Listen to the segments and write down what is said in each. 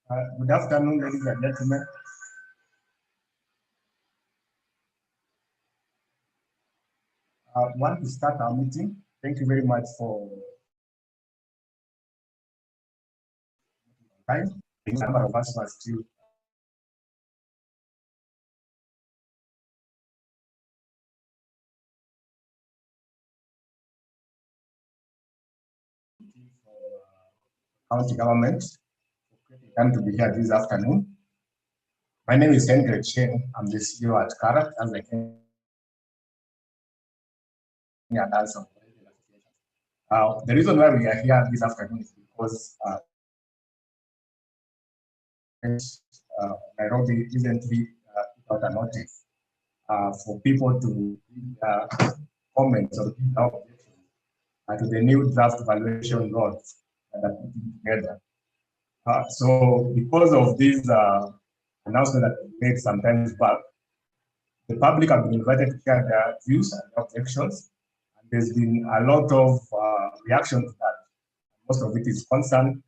Good afternoon, ladies and gentlemen. I want to start our meeting. Thank you very much for time. A number of us were still county government. Time to be here this afternoon. My name is Henry Chen. I'm the CEO at CARAT as a Kenya Dance of the reason why we are here this afternoon is because Nairobi recently put out a notice for people to comment or give objections to the new draft valuation laws that are put together. So because of this announcement that we made sometimes back, the public have been invited to share their views and objections. And there's been a lot of reaction to that. Most of it is concerned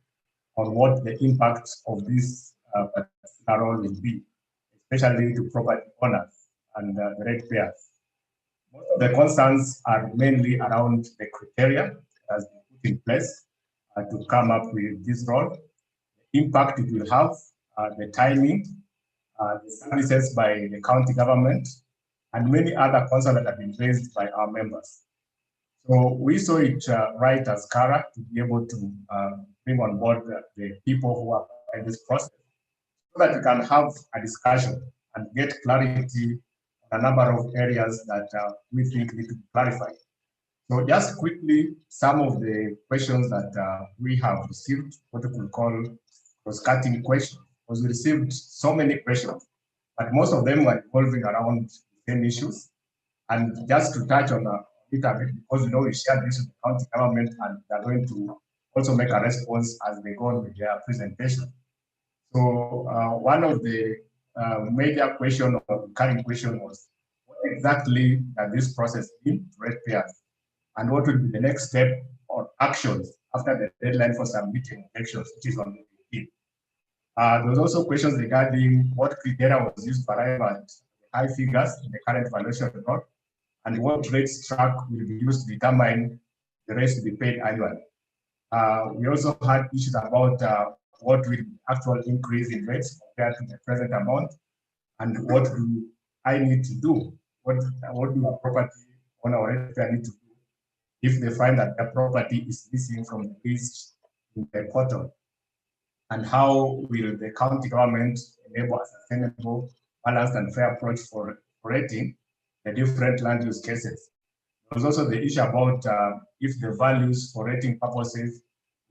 on what the impact of this particular role will be, especially to property owners and the ratepayers. Most of the concerns are mainly around the criteria that has been put in place to come up with this role, the impact it will have, the timing, the services by the county government, and many other concerns that have been raised by our members. So we saw it right as CARA to be able to bring on board the people who are in this process so that we can have a discussion and get clarity on a number of areas that we think need to be clarified. So just quickly, some of the questions that we have received, what we could call cross-cutting questions, because we received so many questions, but most of them were revolving around the same issues. And just to touch on it a bit, because we share this with the county government and they're going to also make a response as they go on with their presentation. So one of the major question or recurring question was, what exactly does this process mean to ratepayers? And what will be the next step or actions after the deadline for submitting objections, which is on the 15th? There was also questions regarding what criteria was used to arrive at high figures in the current valuation report, and what rates track will be used to determine the rates to be paid annually. We also had issues about what will be actual increase in rates compared to the present amount, and what do I need to do? What do a property owner or ratepayer need to do if they find that their property is missing from the list in the portal? And how will the county government enable a sustainable, balanced, and fair approach for rating the different land use cases? There was also the issue about if the values for rating purposes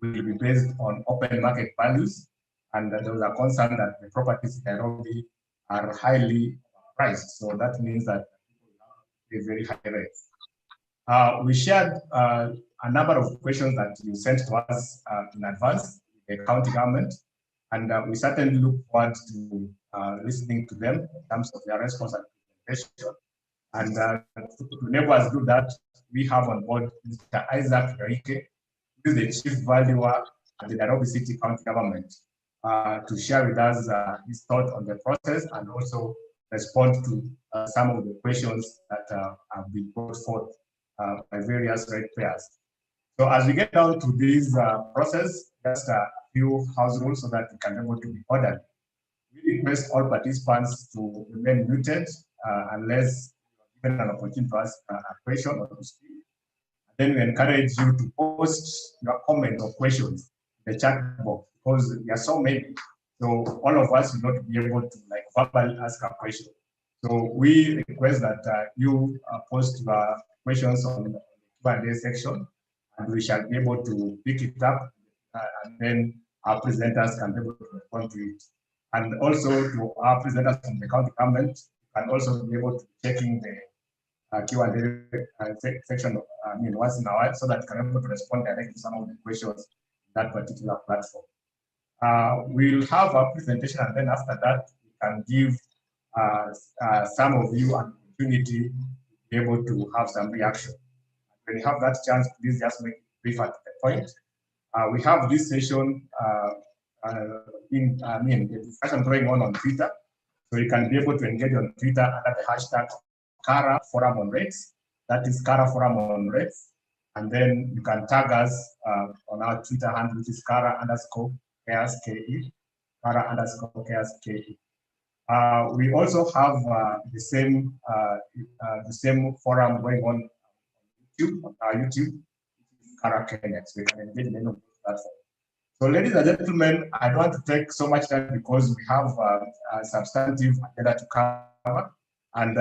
will be based on open market values, and there was a concern that the properties in Nairobi are highly priced. So that means that people have very high rates. We shared a number of questions that you sent to us in advance, the county government, and we certainly look forward to listening to them in terms of their response and presentation. And to enable us do that, we have on board Mr. Isaac Yoike, who is the Chief Valuer at the Nairobi City County Government, to share with us his thoughts on the process and also respond to some of the questions that have been brought forth by various ratepayers. So as we get down to this process, just a few house rules so that we can be able to be ordered. We request all participants to remain muted unless given an opportunity to ask a question or to speak. Then we encourage you to post your comments or questions in the chat box because there are so many. So all of us will not be able to verbally ask a question. So we request that you post your questions on the Q&A section, and we shall be able to pick it up, and then our presenters can be able to respond to it. And also to our presenters from the county government, can also be able to checking the Q&A section once in a while, so that you can be able to respond directly to some of the questions in that particular platform. We'll have our presentation, and then after that, we can give some of you an opportunity to be able to have some reaction. When you have that chance, please just make it brief at the point. We have this session the discussion going on Twitter. So you can be able to engage on Twitter under the hashtag Kara Forum on Rates. That is Kara Forum on Rates. And then you can tag us on our Twitter handle, which is Kara_KSKE, Kara_KSKE. We also have the same forum going on YouTube, on our YouTube, Kara Kenya. So you can engage in any of those platforms. So, ladies and gentlemen, I don't want to take so much time because we have a substantive agenda to cover. And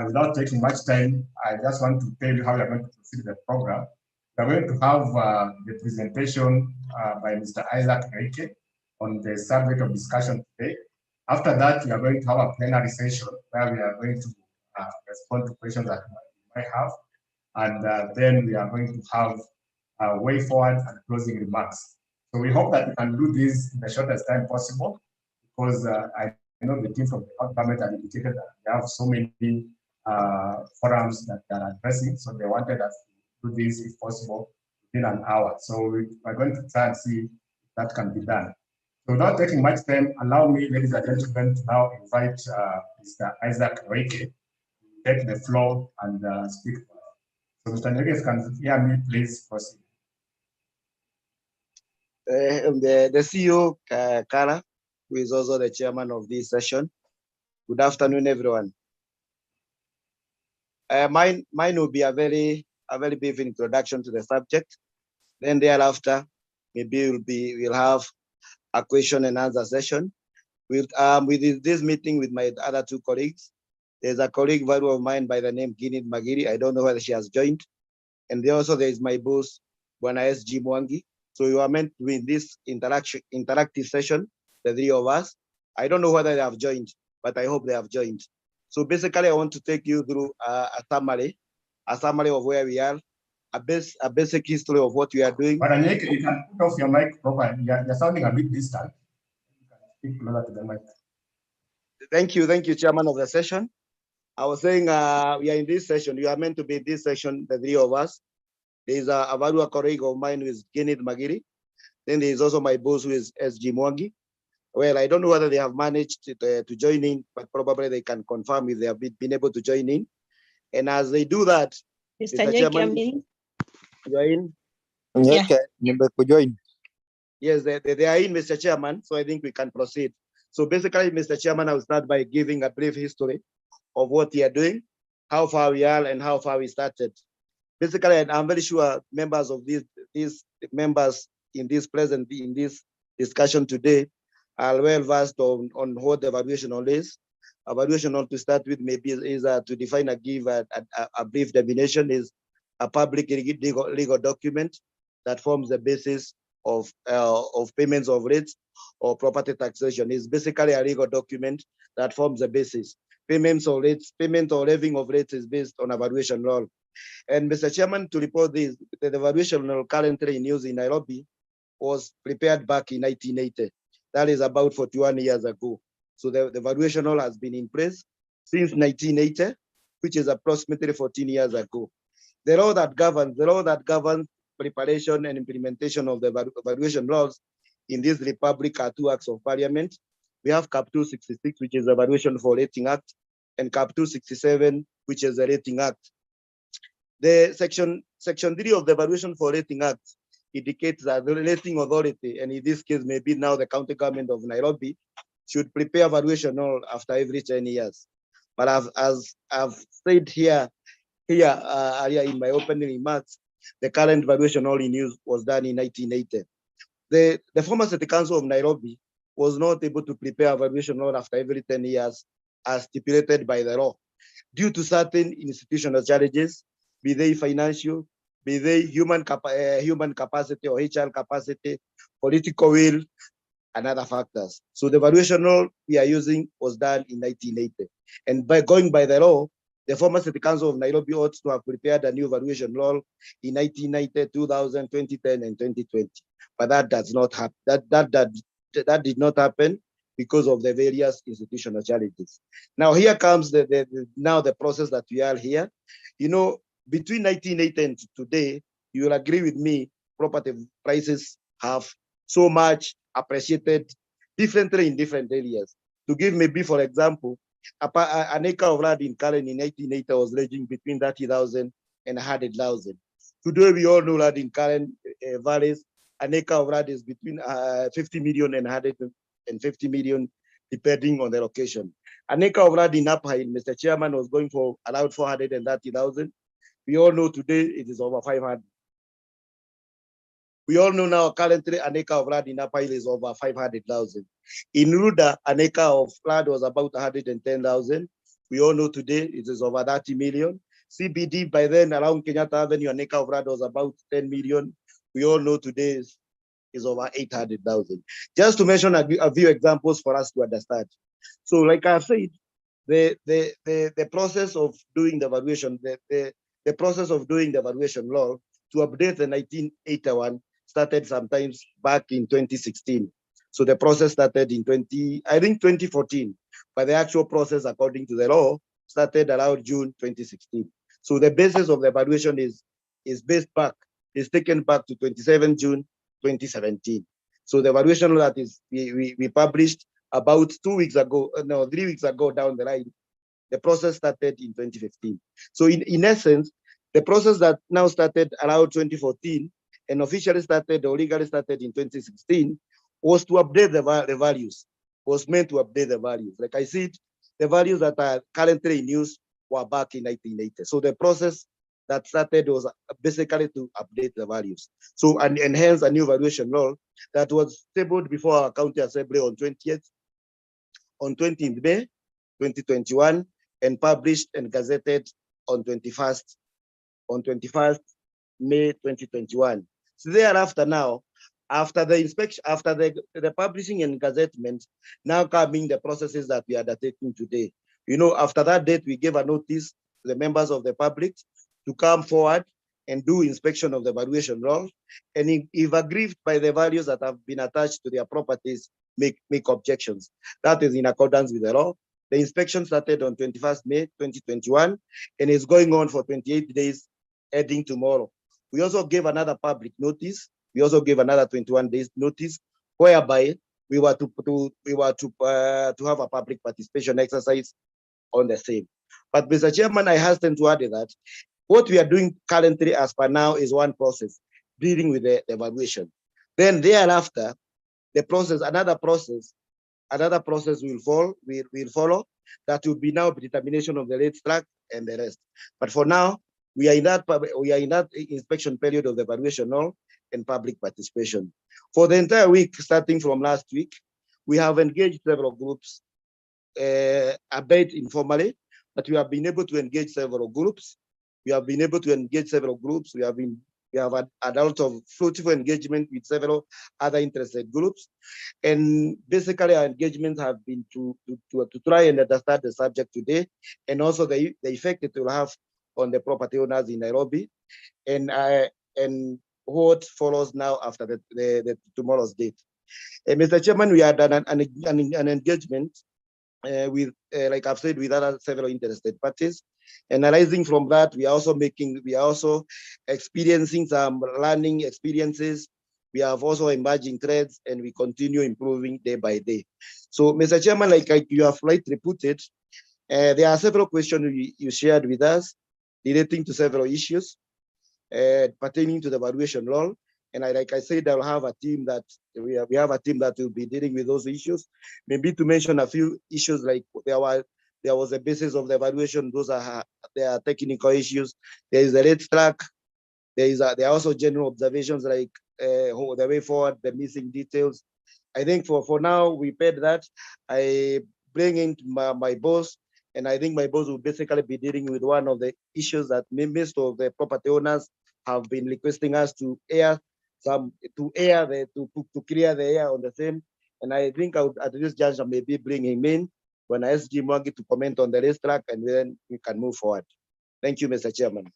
without taking much time, I just want to tell you how we are going to proceed with the program. We are going to have the presentation by Mr. Isaac Reike on the subject of discussion today. After that, we are going to have a plenary session where we are going to respond to questions that you might have. And then we are going to have a way forward and closing remarks. So we hope that we can do this in the shortest time possible, because I know the team from the government have indicated that they have so many forums that they are addressing. So they wanted us to do this, if possible, within an hour. So we are going to try and see if that can be done. So without taking much time, allow me, ladies and gentlemen, to now invite Mr. Isaac Reike to take the floor and speak. So Mr. Reike, can you hear me, please proceed. The CEO, Kara, who is also the chairman of this session. Good afternoon, everyone. Mine will be a very brief introduction to the subject. Then thereafter, maybe we'll have a question and answer session. With this meeting with my other two colleagues, there's a colleague value of mine by the name Ginit Magiri. I don't know whether she has joined. And there is my boss, Bwana SG Mwangi. So you are meant to be in this interactive session, the three of us. I don't know whether they have joined, but I hope they have joined. So basically, I want to take you through a summary of where we are, a basic history of what we are doing. But Anyeke, you can put off your mic properly. You're sounding a bit distant. You can speak closer to the mic. Thank you, Chairman of the session. I was saying we are in this session. You are meant to be in this session, the three of us. There is a value colleague of mine who is Ginit Magiri. Then there is also my boss who is SG Mwangi. Well, I don't know whether they have managed to join in, but probably they can confirm if they have been able to join in. And as they do that, Mr. Chairman, join. Yeah. Join. Yes, they are in, Mr. Chairman. So I think we can proceed. So basically, Mr. Chairman, I will start by giving a brief history of what we are doing, how far we are, and how far we started. Basically, and I'm very sure members of these members in this discussion today are well versed on what the evaluation is. Evaluation, to start with, maybe is to define give a brief definition, is a public legal document that forms the basis of payments of rates or property taxation. Is basically a legal document that forms the basis. Payment or levying of rates is based on evaluation law. And Mr. Chairman, to report this, the evaluation currently in use in Nairobi was prepared back in 1980. That is about 41 years ago. So the evaluation has been in place since 1980, which is approximately 14 years ago. The law that governs preparation and implementation of the evaluation laws in this republic are two acts of parliament. We have Cap 266, which is the Evaluation for Rating Act, and Cap 267, which is the Rating Act. The section 3 of the Evaluation for Rating Act indicates that the rating authority, and in this case, maybe now the county government of Nairobi, should prepare evaluation after every 10 years. But as I've said here in my opening remarks, the current evaluation in use was done in 1980. The former City Council of Nairobi was not able to prepare evaluation after every 10 years as stipulated by the law due to certain institutional challenges, be they financial, be they human capacity or HR capacity, political will, and other factors. So the evaluation we are using was done in 1980. And by going by the law, the former City Council of Nairobi ought to have prepared a new evaluation law in 1990, 2000, 2010, and 2020. But that does not happen. That did not happen because of the various institutional challenges. Now here comes the process that we are here. You know, between 1980 and today, you will agree with me, property prices have so much appreciated differently in different areas. To give maybe, for example, an acre of land in Karen in 1880 was ranging between 30,000 and 100,000. Today, we all know that in Karen valleys, an acre of land is between 50 million and 150 million, depending on the location. An acre of land in Upper Hill, Mr. Chairman, was going for around 430,000. We all know today it is over 500. We all know now currently an acre of land in Upper Hill is over 500,000. In Ruda, an acre of land was about 110,000. We all know today it is over 30 million. CBD by then around Kenyatta Avenue, an acre of land was about 10 million. We all know today is over 800,000. Just to mention a few examples for us to understand. So like I've said, the process of doing the valuation, the process of doing the valuation law to update the 1981 started sometimes back in 2016. So the process started in 2014, but the actual process according to the law started around June 2016. So the basis of the evaluation is taken back to 27 June 2017. So the evaluation that is we published about 3 weeks ago down the line, the process started in 2015. So in essence, the process that now started around 2014 and officially started or legally started in 2016 was to update the values, was meant to update the values. Like I said, the values that are currently in use were back in 1980. So the process that started was basically to update the values. So, and hence a new valuation law that was tabled before our county assembly on 20th May 2021 and published and gazetted on 21st May 2021. So thereafter now, after the inspection, after the publishing and gazettement, now coming the processes that we are undertaking today. You know, after that date, we gave a notice to the members of the public to come forward and do inspection of the valuation law. And if aggrieved by the values that have been attached to their properties, make objections. That is in accordance with the law. The inspection started on 21st May 2021 and is going on for 28 days, ending tomorrow. We also gave another public notice. We also gave another 21 days notice, whereby we were to have a public participation exercise on the same. But Mr. Chairman, I hasten to add that what we are doing currently as per now is one process, dealing with the evaluation. Then thereafter, the process, another process will follow. That will be now determination of the rate track and the rest. But for now, we are in that inspection period of the evaluation law and public participation. For the entire week, starting from last week, we have engaged several groups, a bit informally, but we have been able to engage several groups. We have had a lot of fruitful engagement with several other interested groups. And basically our engagements have been to try and understand the subject today and also the effect it will have on the property owners in Nairobi and what follows now after the tomorrow's date. Mr. Chairman, we had done an engagement with, like I've said, with other several interested parties. And arising from that, we are also experiencing some learning experiences. We have also emerging threads, and we continue improving day by day. So, Mr. Chairman, like you have rightly put it, there are several questions you shared with us relating to several issues pertaining to the valuation law. And like I said, I'll have a team that we have a team that will be dealing with those issues. Maybe to mention a few issues, like there was a basis of the evaluation. Those are technical issues. There is a rate track. There are also general observations like the way forward, the missing details. I think for now we paid that. I bring in my boss, and I think my boss will basically be dealing with one of the issues that most of the property owners have been requesting us to clear the air on the same. And I think I would at this juncture maybe bring him in when I ask Jim Wangi to comment on the racetrack, and then we can move forward. Thank you, Mr. Chairman.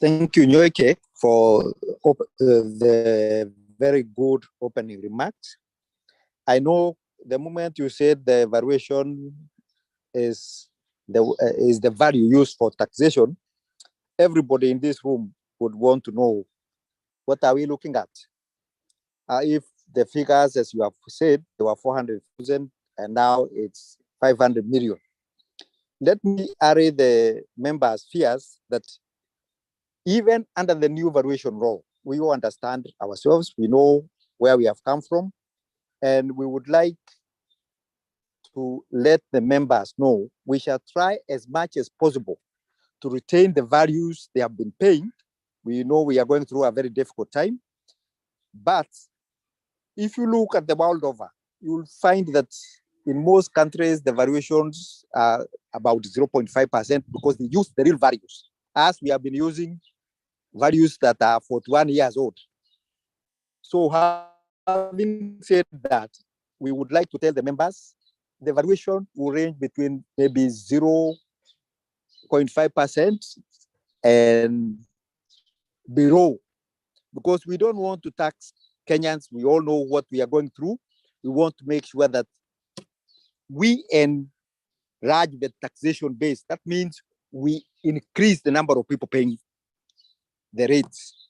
Thank you, Nyoike, for the very good opening remarks. I know the moment you said the valuation is the value used for taxation, everybody in this room would want to know what are we looking at? If the figures, as you have said, they were 400,000 and now it's 500 million. Let me array the members' fears that even under the new valuation law, we all understand ourselves, we know where we have come from, and we would like to let the members know we shall try as much as possible to retain the values they have been paying. We know we are going through a very difficult time, but if you look at the world over, you will find that in most countries, the valuations are about 0.5% because they use the real values, as we have been using values that are 41 years old. So having said that, we would like to tell the members the valuation will range between maybe 0.5% and below, because we don't want to tax Kenyans. We all know what we are going through. We want to make sure that we enlarge the taxation base. That means we increase the number of people paying the rates,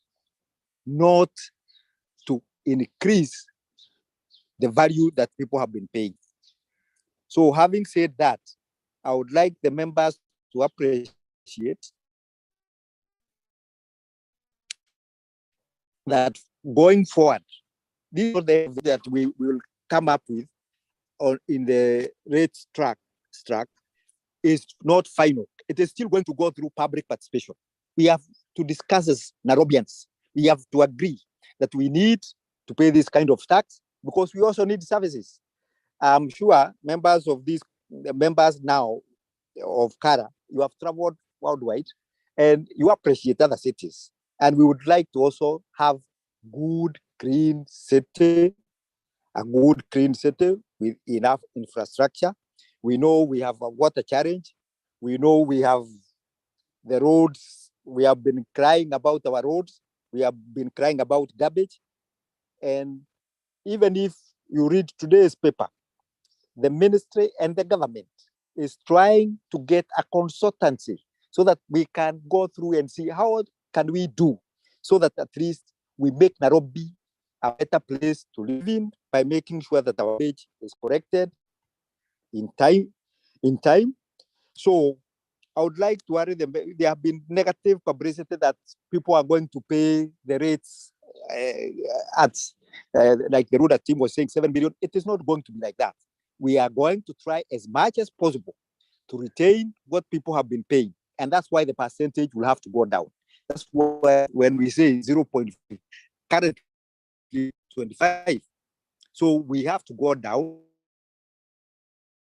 not to increase the value that people have been paying. So having said that, I would like the members to appreciate that going forward, these are the that we will come up with in the rates track is not final. It is still going to go through public participation. We have to discuss as Nairobians. We have to agree that we need to pay this kind of tax because we also need services. I'm sure members of these members now of CARA, you have traveled worldwide and you appreciate other cities. And we would like to also have good, clean city, a good, clean city with enough infrastructure. We know we have a water challenge. We know we have the roads. We have been crying about our roads. We have been crying about garbage. And even if you read today's paper, the ministry and the government is trying to get a consultancy so that we can go through and see how can we do so that at least we make Nairobi a better place to live in by making sure that our wage is corrected in time. So I would like to worry them. There have been negative publicity that people are going to pay the rates at like the Ruda team was saying 7 billion. It is not going to be like that. We are going to try as much as possible to retain what people have been paying. And that's why the percentage will have to go down. That's why when we say 0.5, currently 25. So we have to go down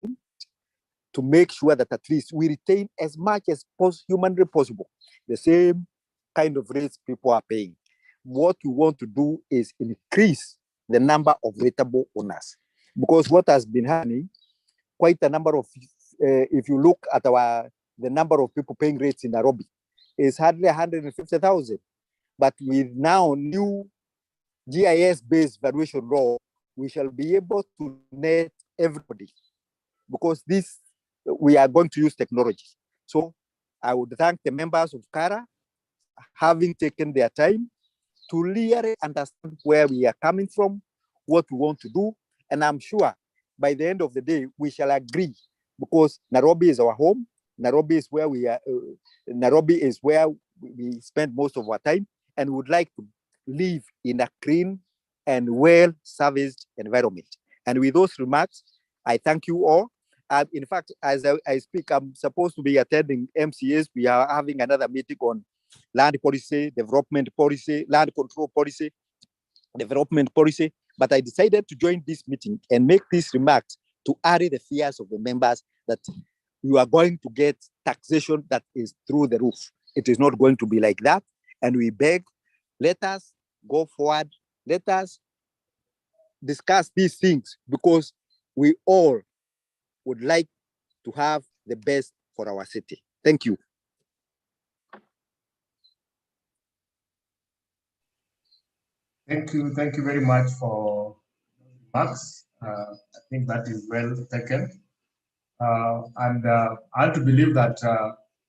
to make sure that at least we retain as much as humanly possible the same kind of rates people are paying. What we want to do is increase the number of rateable owners, because what has been happening, quite a number of, if you look at the number of people paying rates in Nairobi, is hardly 150,000. But with now new GIS-based valuation law, we shall be able to net everybody, because this we are going to use technology. So I would thank the members of CARA having taken their time to really understand where we are coming from, what we want to do. And I'm sure by the end of the day, we shall agree, because Nairobi is our home. Nairobi is where we are. Nairobi is where we spend most of our time, and would like to live in a clean and well-serviced environment. And with those remarks, I thank you all. In fact, as I speak, I'm supposed to be attending MCAs. We are having another meeting on land policy, development policy, land control policy, development policy. But I decided to join this meeting and make these remarks to allay the fears of the members that you are going to get taxation that is through the roof. It is not going to be like that. And we beg, let us go forward. Let us discuss these things, because we all would like to have the best for our city. Thank you. Thank you very much for remarks. I think that is well taken. And I have to believe that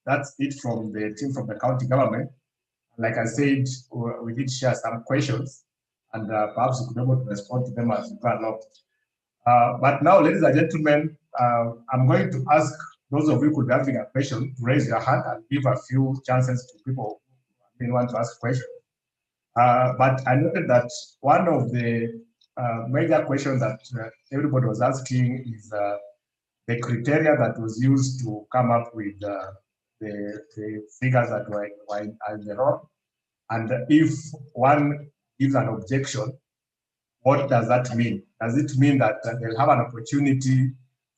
that's it from the team from the county government. Like I said, we did share some questions, and perhaps we could be able to respond to them as we go along. But now, ladies and gentlemen, I'm going to ask those of you who could have a question to raise your hand and give a few chances to people who want to ask questions. But I noted that one of the major questions that everybody was asking is the criteria that was used to come up with the figures that were in the roll. And if one gives an objection, what does that mean? Does it mean that they'll have an opportunity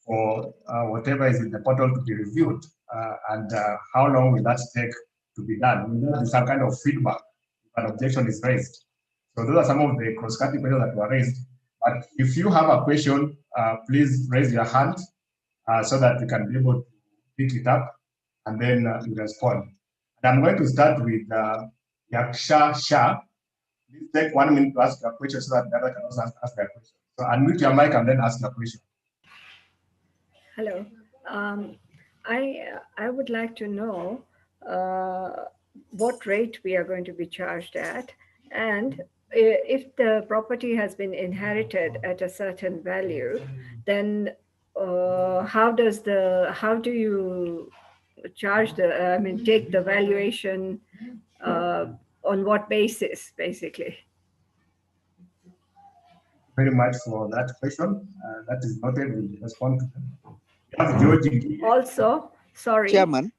for whatever is in the portal to be reviewed? And how long will that take to be done? Will there be some kind of feedback if an objection is raised? So those are some of the cross-cutting questions that were raised. But if you have a question, please raise your hand so that we can be able to pick it up and then you respond. And I'm going to start with Yaksha Shah. Please take 1 minute to ask your question so that the other can also ask their question. So unmute your mic and then ask your question. Hello. I would like to know what rate we are going to be charged at, and if the property has been inherited at a certain value, then how do you charge take the valuation on what basis, basically? Very much for that question. That is noted. We'll respond to them. We have George. Also, sorry. Chairman.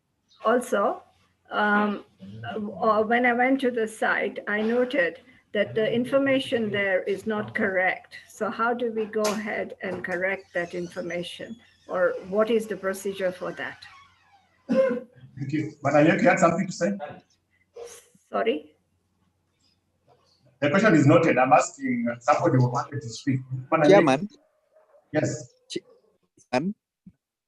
Also, when I went to the site, I noted that the information there is not correct. So how do we go ahead and correct that information? Or what is the procedure for that? Thank you. But I you had something to say? Sorry? The question is noted. I'm asking somebody who wanted to speak. Chairman. Yes. Chairman.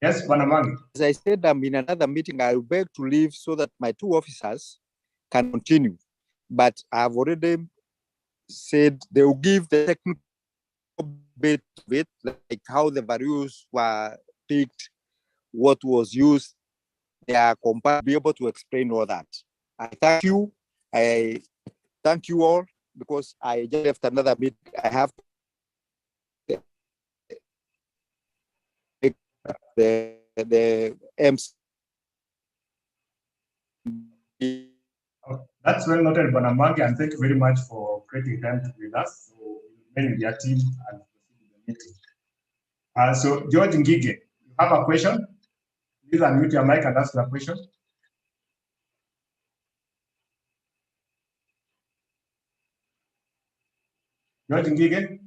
Yes, Banamangi. As I said, I'm in another meeting. I will beg to leave so that my two officers can continue. But I've already said they will give the technical bit of it, like how the values were picked, what was used. They are compiled, be able to explain all that. I thank you. I thank you all because I just left another meeting. I have the MC. That's well noted, Banamangi, and thank you very much for creating time to be with us. So we'll remain with your team and proceed with the meeting. So George Ngige, you have a question? Please unmute your mic and ask your question. George Ngige?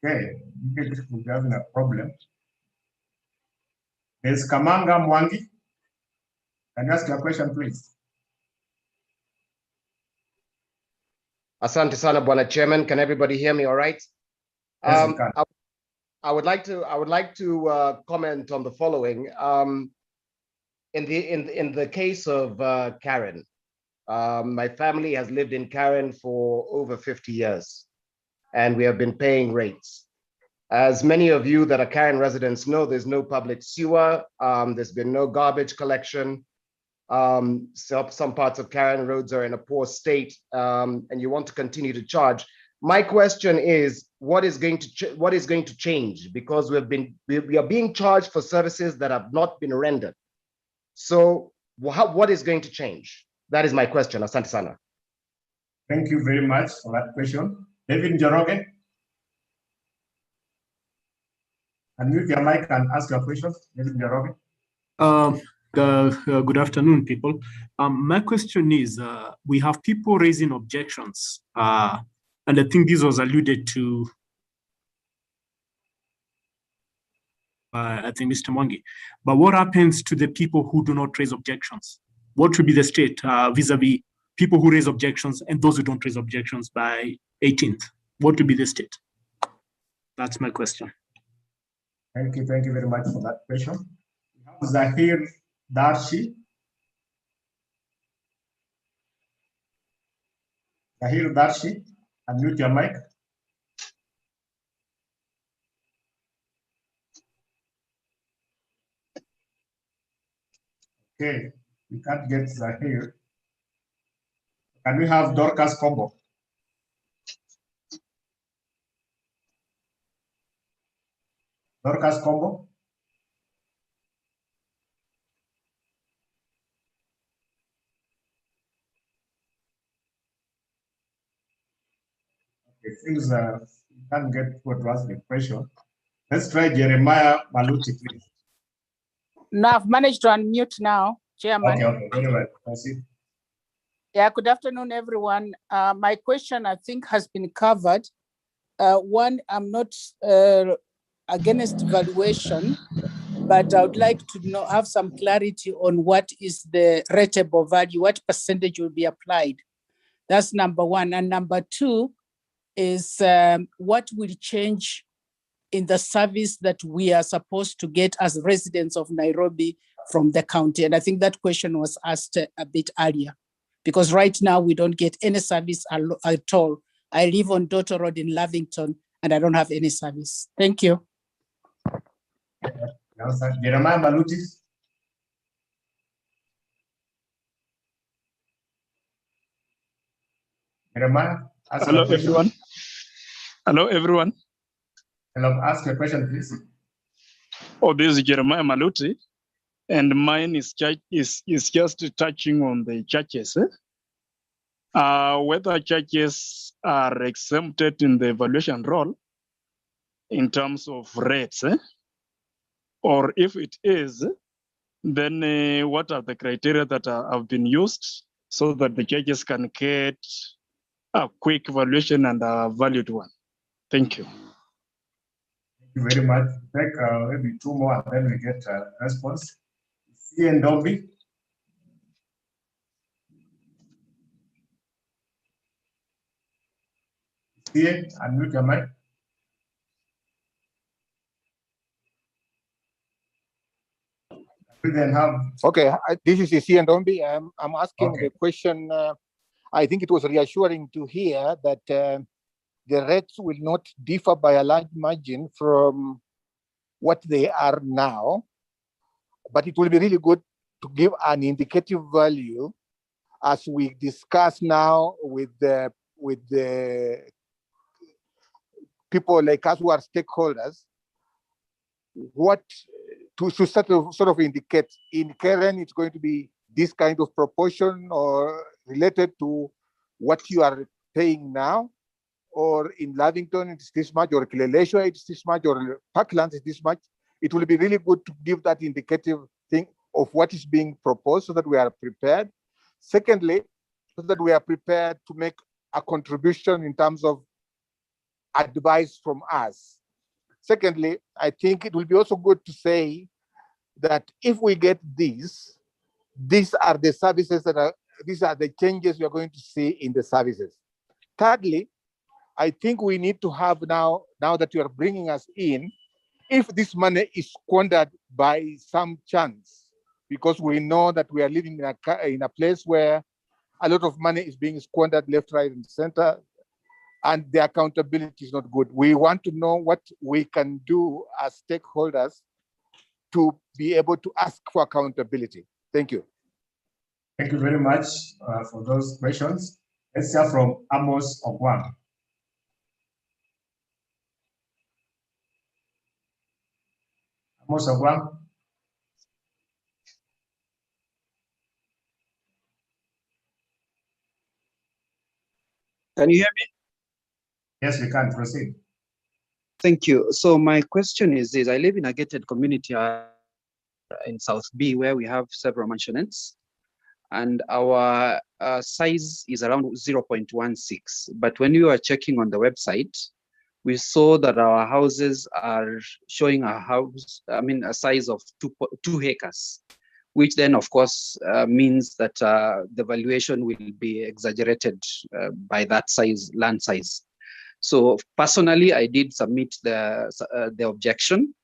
Okay, we're having a problem. There's Kamanga Mwangi. Can you ask your question, please? Asante sana, Bwana Chairman. Can everybody hear me all right? Yes, we can. I would like to comment on the following. In the case of Karen, my family has lived in Karen for over 50 years, and we have been paying rates. As many of you that are Karen residents know, there's no public sewer, there's been no garbage collection. Some parts of Karen roads are in a poor state, and you want to continue to charge. My question is, what is going to change? Because we are being charged for services that have not been rendered. So what is going to change? That is my question. Asante sana. Thank you very much for that question. David Njoroge. Unmute your mic and ask your question. David Njoroge. Good afternoon, people. My question is, we have people raising objections, and I think this was alluded to I think Mr. Mwangi. But what happens to the people who do not raise objections? What should be the state vis-a-vis people who raise objections and those who don't raise objections by 18th? What would be the state? That's my question. Thank you very much for that question. We have Zahir Darshi. Zahir Darshi, unmute your mic. Okay, we can't get Zahir. Can we have Dorcas Combo? Dorcas Combo? Okay, things we can't get what was the question. Let's try Jeremiah Maluti, please. No, I've managed to unmute now, Chairman. Okay, very well. Proceed. Yeah, good afternoon, everyone. My question, I think, has been covered. One, I'm not against valuation, but I would like to have some clarity on what is the rateable value, what percentage will be applied. That's number one. And number two is what will change in the service that we are supposed to get as residents of Nairobi from the county. And I think that question was asked a bit earlier, because right now we don't get any service at all. I live on Daughter Road in Lavington and I don't have any service. Thank you. Jeremiah Maluti. Jeremiah, hello, everyone. Hello, everyone. Hello, ask your question, please. Oh, this is Jeremiah Maluti, and mine is just touching on the churches. Whether churches are exempted in the evaluation role in terms of rates, or if it is, then what are the criteria that have been used so that the churches can get a quick evaluation and a valued one? Thank you. Thank you very much. Take maybe two more and then we get a response. Ian Dobby. Ian, unmute your mic. We then have. Okay, this is Ian Dombi. I'm asking the question. I think it was reassuring to hear that the rates will not differ by a large margin from what they are now, but it will be really good to give an indicative value as we discuss now with the people like us who are stakeholders, what to sort of indicate. In Karen, it's going to be this kind of proportion or related to what you are paying now, or in Lavington it's this much, or Kileleshwa it's this much, or Parklands is this much. It will be really good to give that indicative thing of what is being proposed so that we are prepared. Secondly, so that we are prepared to make a contribution in terms of advice from us. Secondly, I think it will be also good to say that if we get these are the services these are the changes we are going to see in the services. Thirdly, I think we need to have now that you are bringing us in, if this money is squandered by some chance, because we know that we are living in a place where a lot of money is being squandered left, right, and center, and the accountability is not good. We want to know what we can do as stakeholders to be able to ask for accountability. Thank you. Thank you very much for those questions. Let's hear from Amos Ogwang. Amos Ogwang. Can you hear me? Yes, we can proceed. Thank you. So my question is this: I live in a gated community in South B where we have several mansionettes, and our size is around 0.16. But when we were checking on the website, we saw that our houses are showing a size of 2 acres, which then of course means that the valuation will be exaggerated by that size, land size. So personally, I did submit the objection.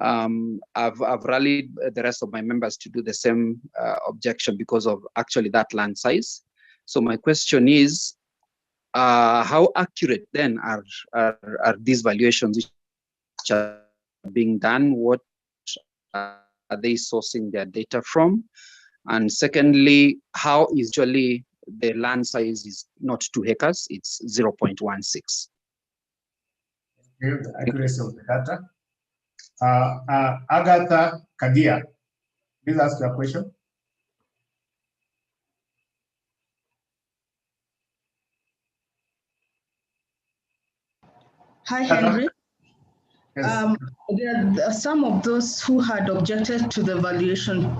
I've rallied the rest of my members to do the same objection because of actually that land size. So my question is, how accurate then are these valuations which are being done? What are they sourcing their data from? And secondly, how usually the land size is not 2 acres, it's 0.16. The accuracy of the data. Agatha Kadia, please ask your question. Hi, Henry. Yes. There are some of those who had objected to the valuation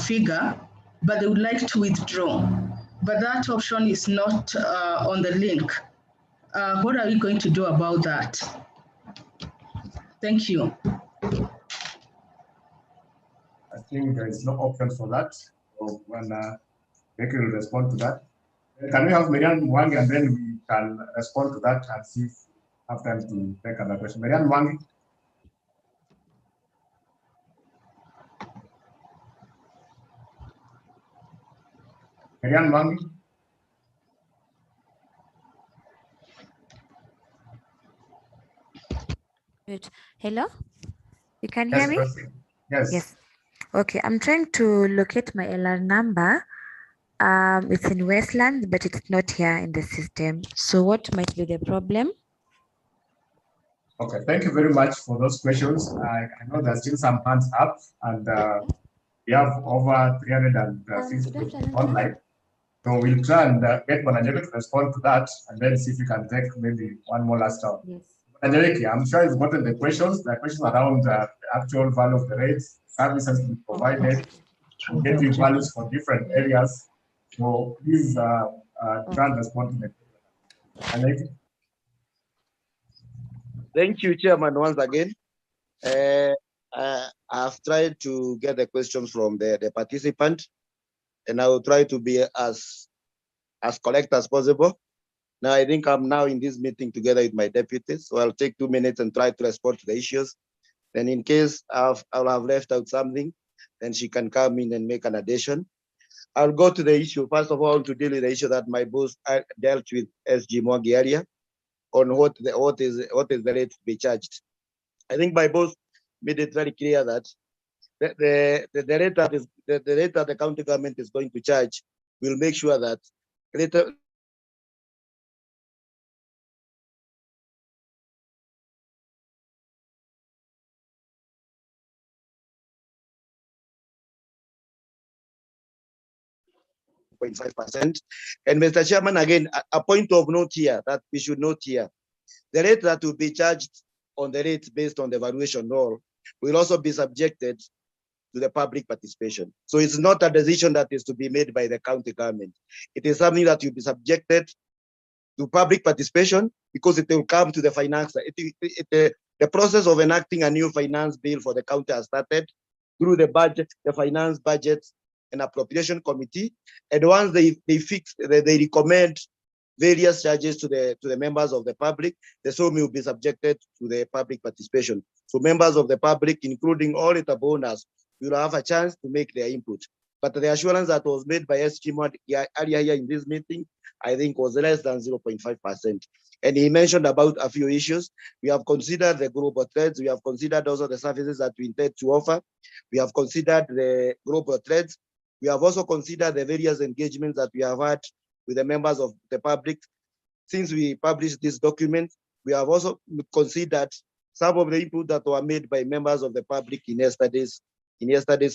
figure, but they would like to withdraw. But that option is not on the link. What are we going to do about that? Thank you. I think there is no option for that. So when Becky will respond to that. Can we have Marianne Wang and then we can respond to that and see if we have time to take another question. Marianne Wang. Marianne Wang. Good. Hello? You can Yes, hear me? proceed. Yes. Yes. Okay, I'm trying to locate my LR number. It's in Westland, but it's not here in the system. So what might be the problem? Okay, thank you very much for those questions. I know there's still some hands up, and we have over 350 people online. So we'll try and get Bonajeki to respond to that, and then see if we can take maybe one more last round. Yes. Bonajeki, I'm sure you've gotten the questions. The questions around the actual value of the rates, services to be provided, and getting values for different areas. So please try and respond to them. Bonajeki. Thank you, Chairman, once again. I've tried to get the questions from the participant, and I will try to be as correct as possible. Now, I think I'm now in this meeting together with my deputies, so I'll take 2 minutes and try to respond to the issues. Then in case I'll have left out something, then she can come in and make an addition. I'll go to the issue. First of all, to deal with the issue that my boss dealt with SG Mogi area on what is the rate to be charged. I think my boss made it very clear that the rate that the county government is going to charge will make sure that later .5%. And Mr. Chairman, again, a point of note here that we should note here, the rate that will be charged on the rate based on the valuation role will also be subjected to the public participation. So it's not a decision that is to be made by the county government. It is something that will be subjected to public participation because it will come to the finance. The process of enacting a new finance bill for the county has started through the budget, the finance budget and appropriation committee. And once they recommend various charges to the members of the public, the same will be subjected to the public participation. So members of the public, including all the owners, will have a chance to make their input. But the assurance that was made by SG earlier here in this meeting, I think was less than 0.5%. And he mentioned about a few issues. We have considered the global threats. We have considered also the services that we intend to offer. We have considered the global threats. We have also considered the various engagements that we have had with the members of the public. Since we published this document, we have also considered some of the input that were made by members of the public in yesterday's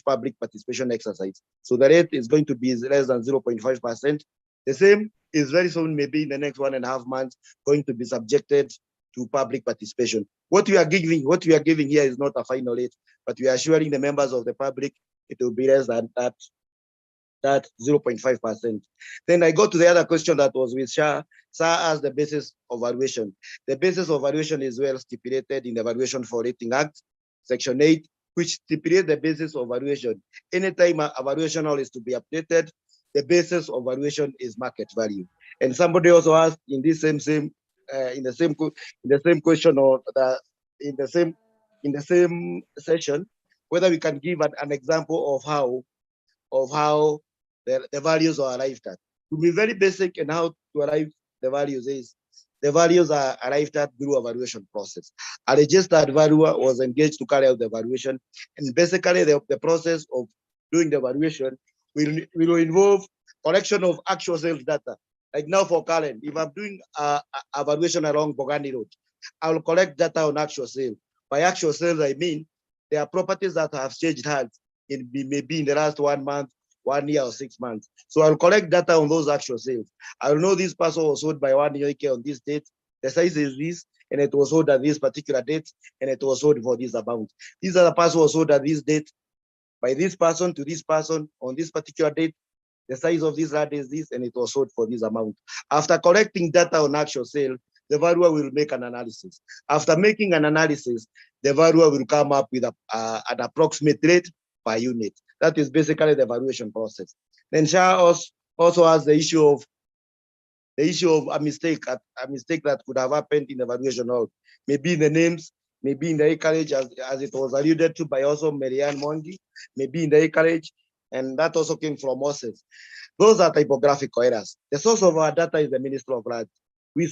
public participation exercise. So the rate is going to be less than 0.5%. The same is very soon, maybe in the next 1.5 months, going to be subjected to public participation. What we are giving here is not a final rate, but we are assuring the members of the public it will be less than that 0.5%. Then I go to the other question that was with Shah. Shah asked the basis of valuation. The basis of valuation is well stipulated in the Valuation for Rating Act, Section 8, which stipulates the basis of valuation. Anytime a valuation is to be updated, the basis of valuation is market value. And somebody also asked in this in the same question or in the same session whether we can give an example of how the values are arrived at. To be very basic and how to arrive the values is, the values are arrived at through a valuation process. A registered valuer was engaged to carry out the valuation, and basically the process of doing the valuation will involve collection of actual sales data. Like now for Karen, if I'm doing a valuation along Bogani Road, I will collect data on actual sales. By actual sales, I mean there are properties that have changed hands maybe in the last 1 month, 1 year, or 6 months. So I'll collect data on those actual sales. I will know this parcel was sold by 1 year on this date. The size is this, and it was sold at this particular date, and it was sold for this amount. These are the parcels was sold at this date by this person to this person on this particular date. The size of this land is this, and it was sold for this amount. After collecting data on actual sale, the valuer will make an analysis. After making an analysis, the valuer will come up with an approximate rate per unit. That is basically the valuation process. Then Shah also has the issue of a mistake that could have happened in the valuation of maybe in the names, maybe in the acreage, as it was alluded to by also Marianne Mongi, maybe in the acreage, and that also came from Moses. Those are typographical errors. The source of our data is the Ministry of Lands. We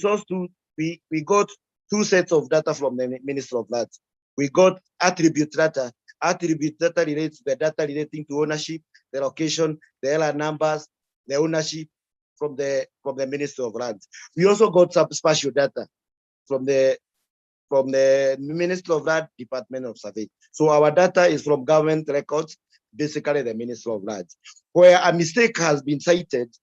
got 2 sets of data from the Ministry of Lands. We got attribute data. Attribute data relates to the data relating to ownership, the location, the LR numbers, the ownership from the Ministry of Lands. We also got some spatial data from the Ministry of Land, Department of Survey. So our data is from government records, basically the Ministry of Lands. Where a mistake has been cited,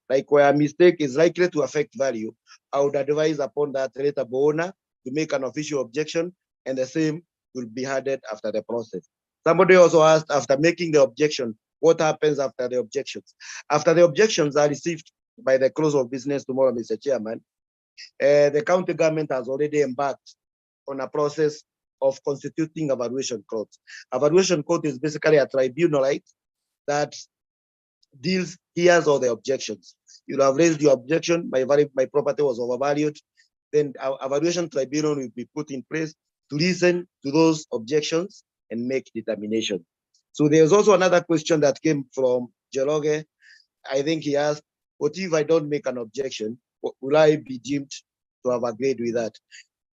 like where a mistake is likely to affect value, I would advise upon that relatable owner to make an official objection, and the same will be added after the process. Somebody also asked, after making the objection, what happens after the objections? After the objections are received by the close of business tomorrow, Mr. Chairman, the county government has already embarked on a process of constituting a valuation court. A valuation court is basically a tribunal, right, that hears all the objections. You'll have raised your objection, my property was overvalued. Then a valuation tribunal will be put in place to listen to those objections and make determination. So there's also another question that came from Jeroge. I think he asked, what if I don't make an objection? Will I be deemed to have agreed with that?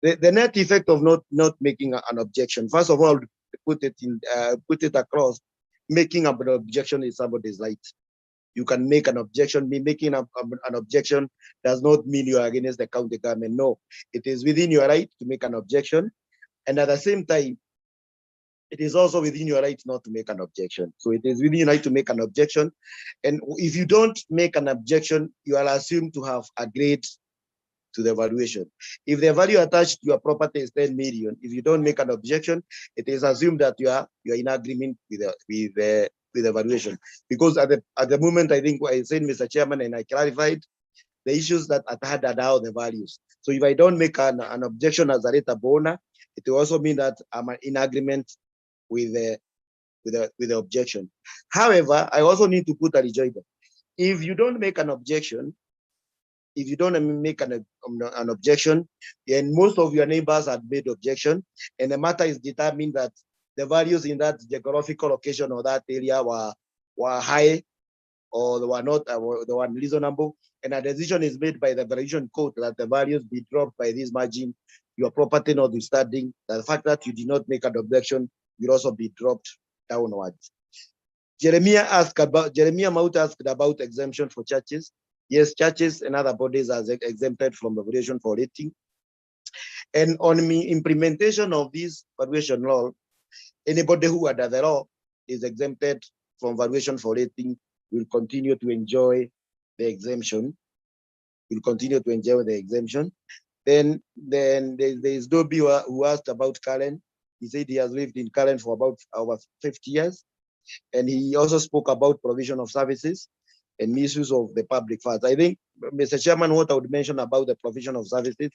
The net effect of not making an objection, first of all, put it across, making an objection is somebody's right. You can make an objection. Making an objection does not mean you are against the county government. No, it is within your right to make an objection. And at the same time, it is also within your right not to make an objection. So it is within your right to make an objection. And if you don't make an objection, you are assumed to have agreed to the valuation. If the value attached to your property is 10 million, if you don't make an objection, it is assumed that you are in agreement with the valuation. Because at the moment, I think I said, Mr. Chairman, and I clarified the issues that had are the values. So if I don't make an objection as a rate owner, it will also mean that I'm in agreement with the objection. However, I also need to put a rejoinder. If you don't make an objection, an objection, and most of your neighbors have made objection, and the matter is determined that the values in that geographical location or that area were high, or they were not, they were reasonable, and a decision is made by the valuation court that the values be dropped by this margin, your property notwithstanding, the fact that you did not make an objection will also be dropped downwards. Jeremiah Maut asked about exemption for churches. Yes, churches and other bodies are exempted from the valuation for rating. And on implementation of this valuation law, anybody who under the law is exempted from valuation for rating will continue to enjoy the exemption. Then there is Dobby who asked about Karen. He said he has lived in Karen for about over 50 years. And he also spoke about provision of services and misuse of the public funds. I think, Mr. Chairman, what I would mention about the provision of services,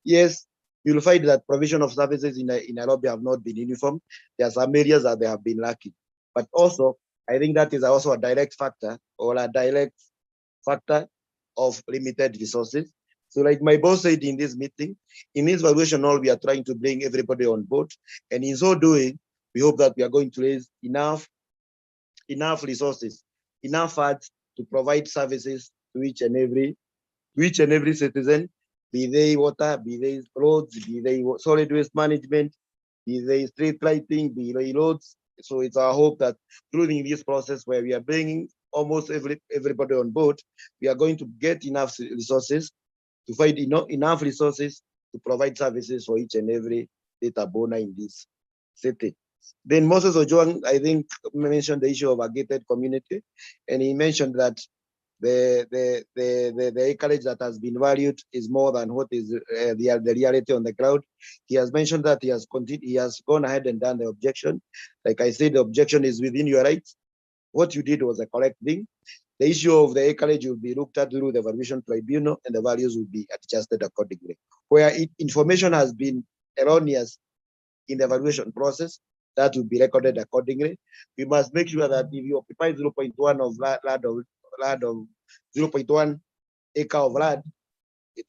yes, you'll find that provision of services in Nairobi have not been uniform. There are some areas that they have been lacking. But also, I think that is also a direct factor of limited resources. So like my boss said in this meeting, in this valuation all, we are trying to bring everybody on board. And in so doing, we hope that we are going to raise enough resources, enough funds to provide services to each and every citizen, be they water, be they roads, be they solid waste management, be they street lighting, be they roads, So it's our hope that during this process where we are bringing almost everybody on board, we are going to get enough resources to find enough resources to provide services for each and every data owner in this city. Then Moses Ojwang, I think, mentioned the issue of a gated community, and he mentioned that the acreage that has been valued is more than what is the reality on the ground. He has mentioned that he has gone ahead and done the objection. Like I said, the objection is within your rights. What you did was a correct thing. The issue of the acreage will be looked at through the valuation tribunal, and the values will be adjusted accordingly. Where information has been erroneous in the evaluation process, that will be recorded accordingly. We must make sure that if you occupy 0.1 of land of 0.1 acre of land,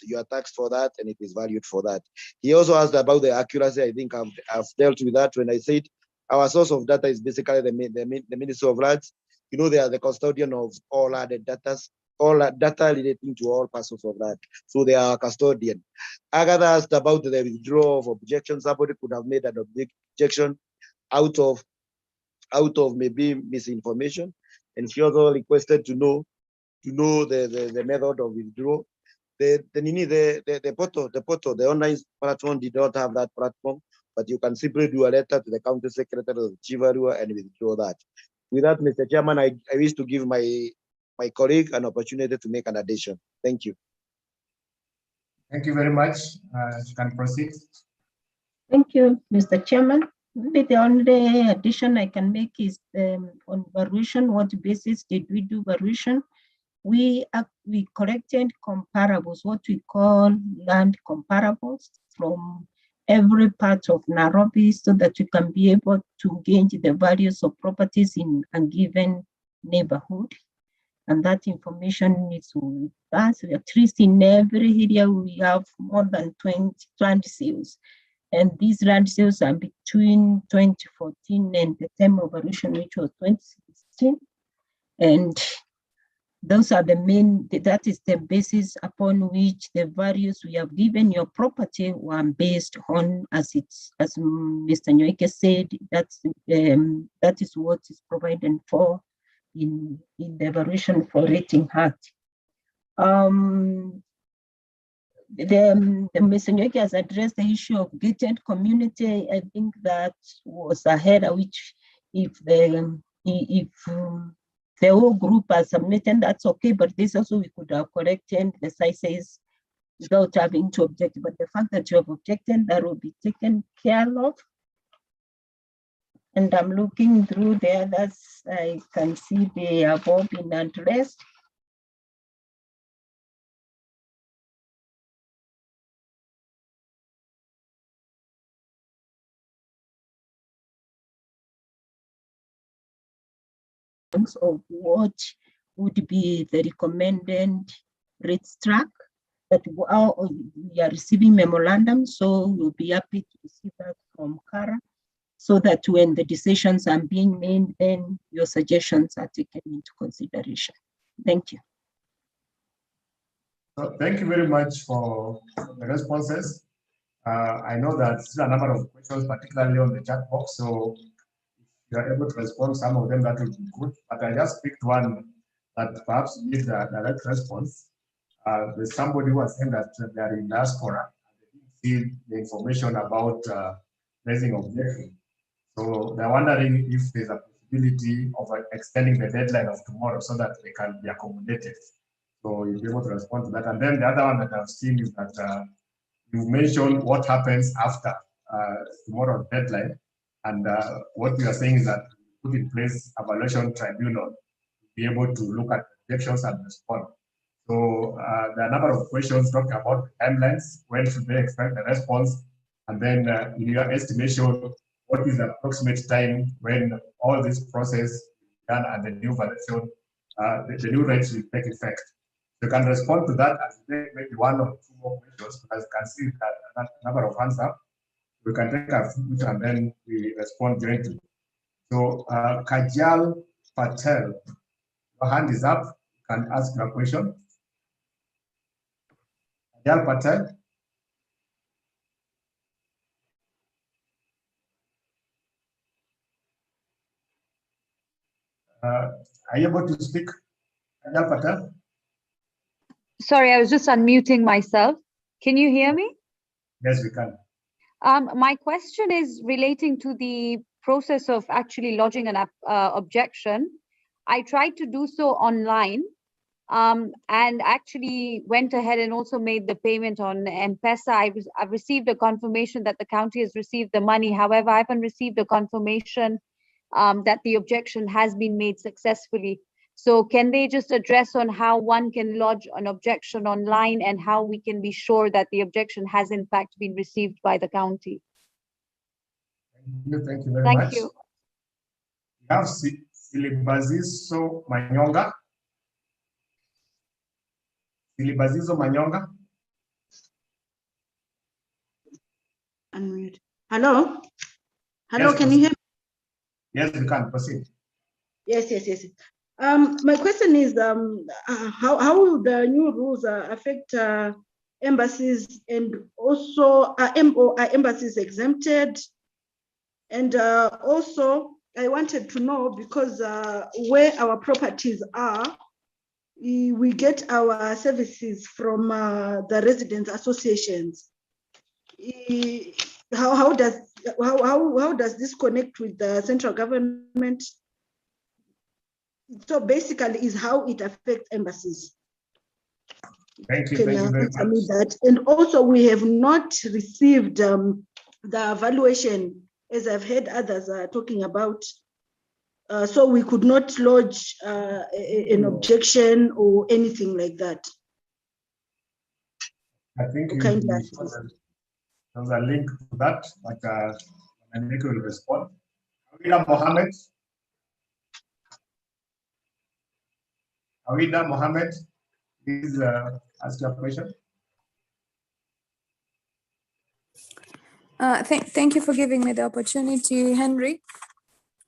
you are taxed for that and it is valued for that. He also asked about the accuracy. I think I've dealt with that when I said our source of data is basically the Ministry of Lands. You know, they are the custodian of all added data, all data relating to all parcels of land. So they are a custodian. Agatha asked about the withdrawal of objections. Somebody could have made an objection out of maybe misinformation, and she also requested to know the method of withdrawal. The portal, the online platform did not have that platform, but you can simply do a letter to the county secretary of Chivarua and withdraw that. With that, Mr. Chairman, I wish to give my colleague an opportunity to make an addition. Thank you. Thank you very much. You can proceed. Thank you, Mr. Chairman. Maybe the only addition I can make is on valuation. What basis did we do valuation? We collected comparables, what we call land comparables from every part of Nairobi, so that we can be able to gauge the values of properties in a given neighborhood. And that information is with us. At least in every area, we have more than 20 land sales. And these land sales are between 2014 and the time of valuation, which was 2016. And those are the main, that is the basis upon which the values we have given your property were based on, as Mr. Nyoike said, that is what is provided for in the evaluation for rating act. The Mr. Nyoike has addressed the issue of gated community. I think that was a header which if the whole group has submitted, that's okay, but this also we could have corrected the sizes without having to object. But the fact that you have objected, that will be taken care of. And I'm looking through the others, I can see they have all been addressed. Of what would be the recommended rates track that we are receiving memorandum, so we'll be happy to receive that from Kara, so that when the decisions are being made, then your suggestions are taken into consideration. Thank you. So thank you very much for the responses. I know that still a number of questions, particularly on the chat box, so if you are able to respond some of them, that would be good. But I just picked one that perhaps needs a direct response. There's somebody who has said that they are in diaspora and they didn't see the information about raising objection. So they're wondering if there's a possibility of extending the deadline of tomorrow so that they can be accommodated. So you'll be able to respond to that. And then the other one that I've seen is that you mentioned what happens after tomorrow's deadline. And what we are saying is that we put in place a valuation tribunal to be able to look at objections and respond. So there are a number of questions talking about the timelines. When should they expect the response? And then in your estimation, what is the approximate time when all this process is done and the new valuation, the new rates will take effect? You can respond to that as maybe one or two more questions, because you can see that a number of hands up. We can take a few and then we respond jointly. So Kajal Patel, your hand is up. You can ask your question. Kajal Patel. Are you able to speak, Ajal Patel? Sorry, I was just unmuting myself. Can you hear me? Yes, we can. My question is relating to the process of actually lodging an objection. I tried to do so online and actually went ahead and also made the payment on M-Pesa. I've received a confirmation that the county has received the money. However, I haven't received a confirmation that the objection has been made successfully. So can they just address on how one can lodge an objection online and how we can be sure that the objection has in fact been received by the county? Thank you very Thank much. you. We have Silibaziso Manyonga. Silibaziso Manyonga. Unmute. Hello? Hello, Yes, can you hear me? Yes, we can proceed. Yes. My question is, how will the new rules affect embassies, and also are embassies exempted? And also, I wanted to know, because where our properties are, we get our services from the residents associations. How does this connect with the central government? So basically, is how it affects embassies. Thank you very much. That. And also, we have not received the valuation, as I've heard others are talking about. So we could not lodge an objection or anything like that. I think there's a link to that, but Enrique will respond. Awida Mohammed. Awida Mohammed, please ask your question. Thank you for giving me the opportunity, Henry.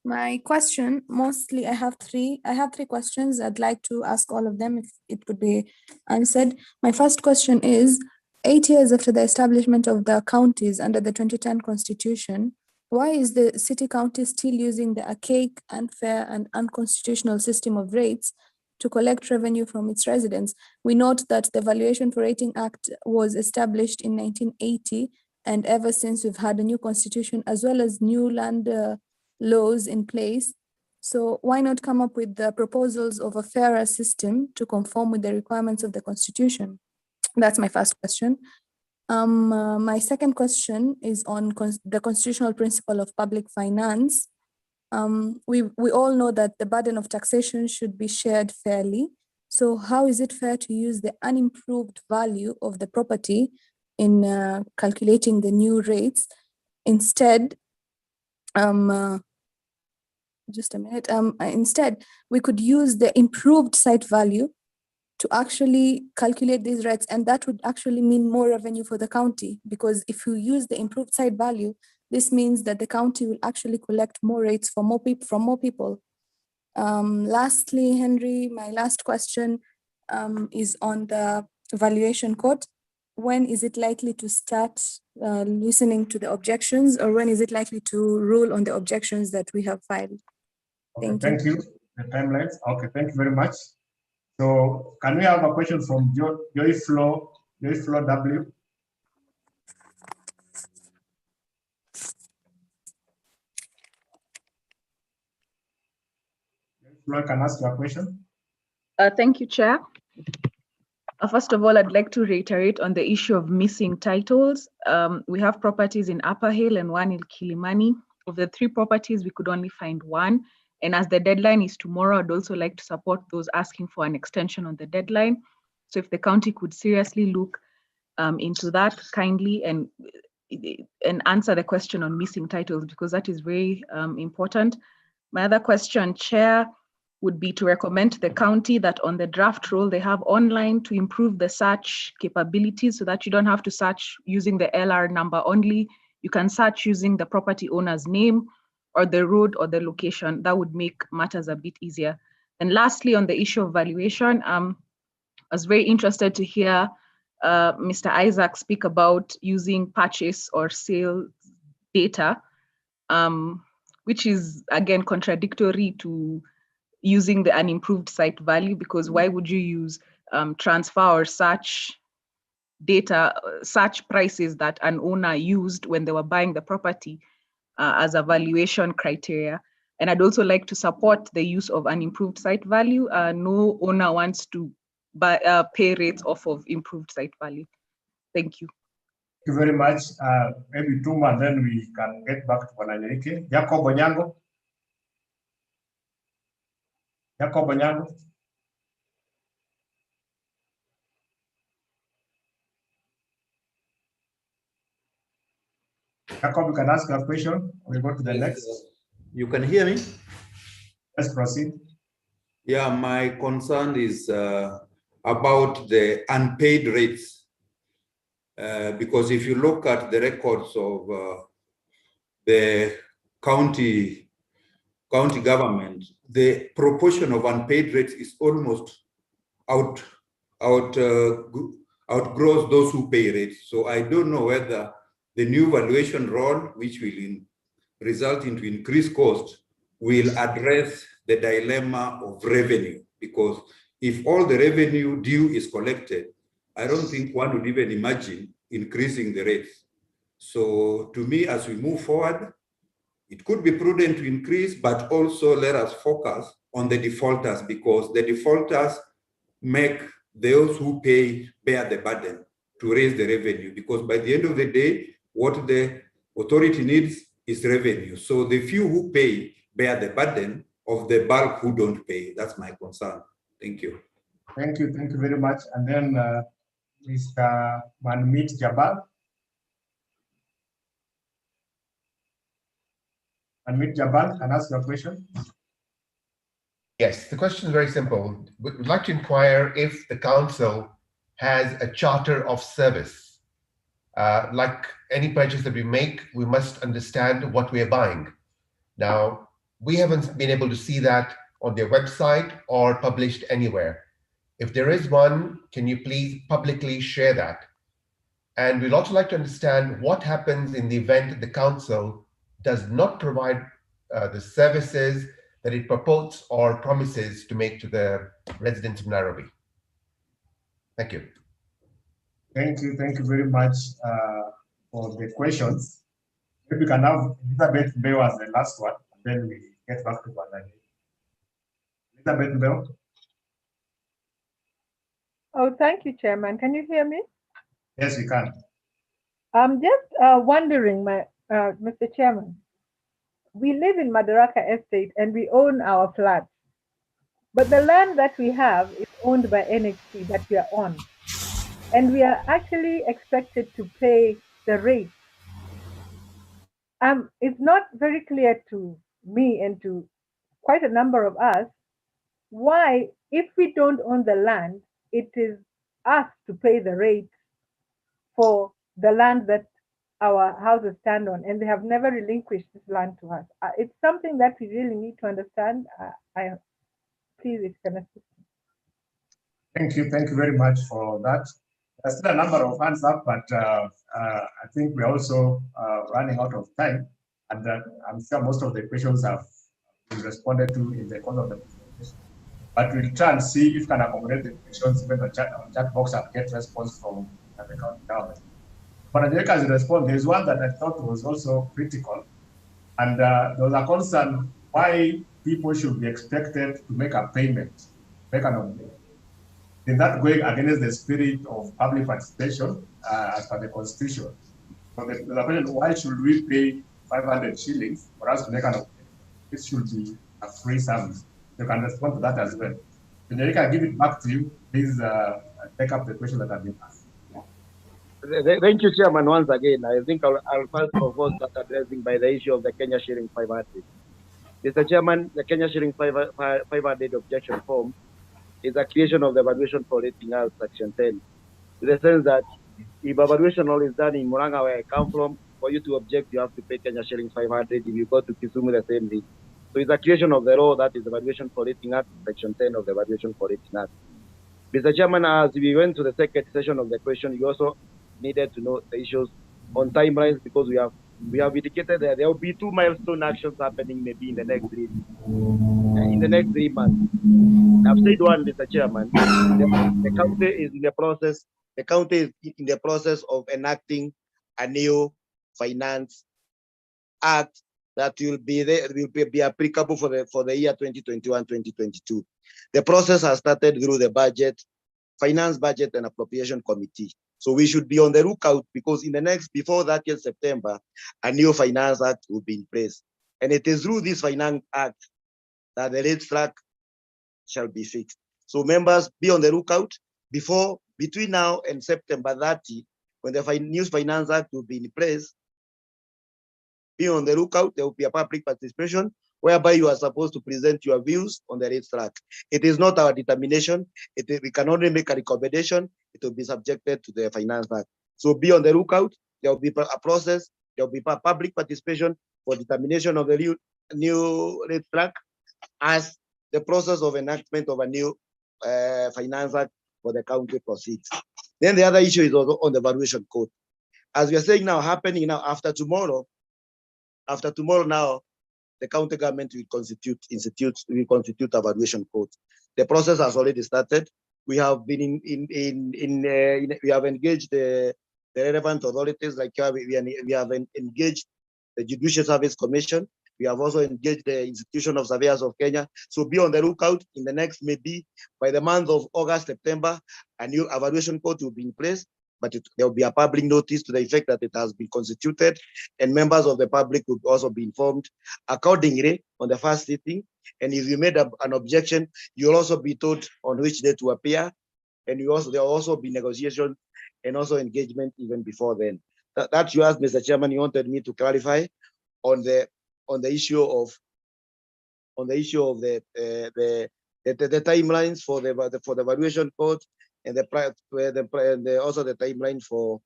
My question, mostly I have three questions. I'd like to ask all of them if it could be answered. My first question is, 8 years after the establishment of the counties under the 2010 Constitution, why is the city county still using the archaic, unfair, and unconstitutional system of rates to collect revenue from its residents? We note that the Valuation for Rating Act was established in 1980, and ever since we've had a new constitution as well as new land laws in place. So why not come up with the proposals of a fairer system to conform with the requirements of the Constitution? That's my first question. My second question is on the constitutional principle of public finance. We all know that the burden of taxation should be shared fairly. So how is it fair to use the unimproved value of the property in calculating the new rates? Instead, just a minute. Instead, we could use the improved site value to actually calculate these rates, and that would actually mean more revenue for the county, because if you use the improved site value, this means that the county will actually collect more rates from more people. Lastly, Henry, my last question is on the valuation court. When is it likely to start listening to the objections, or when is it likely to rule on the objections that we have filed? Okay, thank you. The timelines. Okay, thank you very much. So can we have a question from Joy Flo W? Flo, can I ask your question? Thank you, Chair. First of all, I'd like to reiterate on the issue of missing titles. We have properties in Upper Hill and one in Kilimani. Of the 3 properties, we could only find one. And as the deadline is tomorrow, I'd also like to support those asking for an extension on the deadline. So if the county could seriously look into that kindly and answer the question on missing titles, because that is very important. My other question, Chair, would be to recommend to the county that on the draft roll they have online to improve the search capabilities so that you don't have to search using the LR number only. You can search using the property owner's name or the road or the location. That would make matters a bit easier. And lastly, on the issue of valuation, I was very interested to hear Mr. Isaac speak about using purchase or sale data, which is again contradictory to using the unimproved site value, because why would you use transfer or search data, search prices that an owner used when they were buying the property as a valuation criteria? And I'd also like to support the use of an improved site value. No owner wants to pay rates off of improved site value. Thank you. Thank you very much. Maybe 2 more, then we can get back to Wananyerike. Jacob Onyango. Jacob Onyango. Jacob, you can ask a question. We'll go to the next. You can hear me? Let's proceed. Yeah, my concern is about the unpaid rates. Because if you look at the records of the county government, the proportion of unpaid rates is almost outgrows those who pay rates. So I don't know whether the new valuation role, which will result into increased cost, will address the dilemma of revenue. Because if all the revenue due is collected, I don't think one would even imagine increasing the rates. So to me, as we move forward, it could be prudent to increase, but also let us focus on the defaulters, because the defaulters make those who pay bear the burden to raise the revenue, because by the end of the day, what the authority needs is revenue. So the few who pay bear the burden of the bulk who don't pay. That's my concern. Thank you. Thank you very much. And then Mr. Manmeet Jabal. Manmeet Jabal, can I ask your question? Yes, the question is very simple. We'd like to inquire if the council has a charter of service. Like any purchase that we make, we must understand what we are buying. Now, we haven't been able to see that on their website or published anywhere. If there is one, can you please publicly share that? And we'd also like to understand what happens in the event that the council does not provide the services that it purports or promises to make to the residents of Nairobi. Thank you. Thank you very much for the questions. Maybe we can have Elizabeth Bell as the last one, and then we get back to Wananyerike. Elizabeth Bell. Oh, thank you, Chairman. Can you hear me? Yes, we can. I'm just wondering, Mr. Chairman, we live in Madaraka Estate and we own our flats, but the land that we have is owned by NXT that we are on, and we are actually expected to pay the rate. It's not very clear to me and to quite a number of us why, if we don't own the land, it is us to pay the rate for the land that our houses stand on, and they have never relinquished this land to us. It's something that we really need to understand. Please, if you can assist me. Thank you very much for that. There's still a number of hands up, but I think we're also running out of time, and I'm sure most of the questions have been responded to in the course of the presentation. But we'll try and see if we can accommodate the questions even the chat box and get response from the county government. But Wananyerike's response, there's one that I thought was also critical, and there was a concern why people should be expected to make a payment, make an obligation. In that going against the spirit of public participation as per the constitution. So the question, why should we pay 500 shillings for us to make an obligation? This should be a free service. You can respond to that as well. Wananyerike, I'll give it back to you. Please take up the question that have been asked. Thank you, Chairman, once again. I think I'll first propose that addressing by the issue of the Kenya shilling 500. Mr. Chairman, the Kenya shilling 500 objection form is a creation of the valuation for rating as section 10. In the sense that if a valuation all is done in Muranga, where I come from, for you to object, you have to pay Kenya shilling 500. If you go to Kisumu, the same thing. So it's a creation of the law that is the Valuation for Rating Act, section 10 of the Valuation for Rating Act. Mr. Chairman, as we went to the second session of the question, you also needed to know the issues on timelines, because we have indicated that there will be 2 milestone actions happening maybe in the next 3 weeks. In the next 3 months. I've said one, Mr. Chairman, the county is in the process. The county is in the process of enacting a new finance act that will be applicable for the year 2021-2022. The process has started through the budget, finance, budget, and appropriation committee. So we should be on the lookout, because in the next, before that year September, a new finance act will be in place, and it is through this finance act that the rate track shall be fixed. So members, be on the lookout between now and September 30, when the new finance act will be in place. Be on the lookout. There will be a public participation whereby you are supposed to present your views on the rate track. It is not our determination. We can only make a recommendation. It will be subjected to the finance act. So be on the lookout. There will be a process. There will be public participation for determination of the new rate track, as the process of enactment of a new finance act for the county proceeds. Then the other issue is also on the valuation code. As we are saying now, happening now, after tomorrow now, the county government will constitute a valuation code. The process has already started. We have been we have engaged the relevant authorities, like we have engaged the Judicial Service Commission. We have also engaged the Institution of Surveyors of Kenya. So be on the lookout. In the next, maybe by the month of August, September, a new evaluation code will be in place, but there will be a public notice to the effect that it has been constituted, and members of the public will also be informed accordingly on the first sitting. And if you made an objection, you'll also be told on which day to appear, and there will also be negotiation and also engagement even before then. That you asked, Mr. Chairman, you wanted me to clarify on the issue of the timelines for the valuation code, and also the timeline for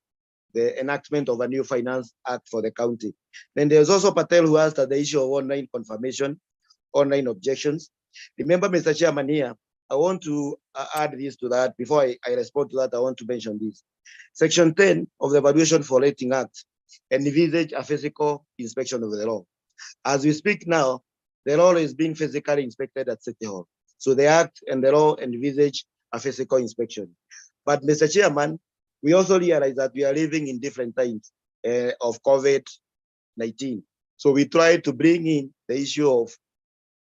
the enactment of a new finance act for the county. Then there's also Patel who asked at the issue of online confirmation, online objections. Remember, Mr. Chairman, here, I want to add this to that. Before I respond to that, I want to mention this. Section 10 of the Valuation for Rating Act envisage a physical inspection of the law. As we speak now, the law is being physically inspected at City Hall. So the Act and the law envisage a physical inspection. But Mr. Chairman, we also realize that we are living in different times of COVID-19. So we try to bring in the issue of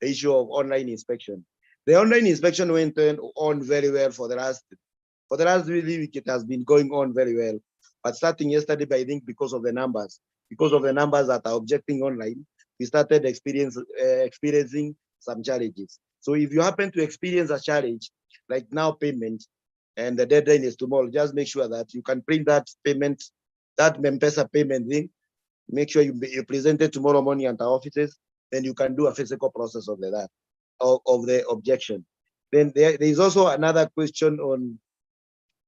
online inspection. The online inspection went on very well for the last week. It has been going on very well. But starting yesterday, I think because of the numbers that are objecting online, we started experiencing some challenges. So if you happen to experience a challenge, like now payment, and the deadline is tomorrow, just make sure that you can print that payment, that M-Pesa payment thing. Make sure you present it tomorrow morning at our offices. Then you can do a physical process of the objection. Then there is also another question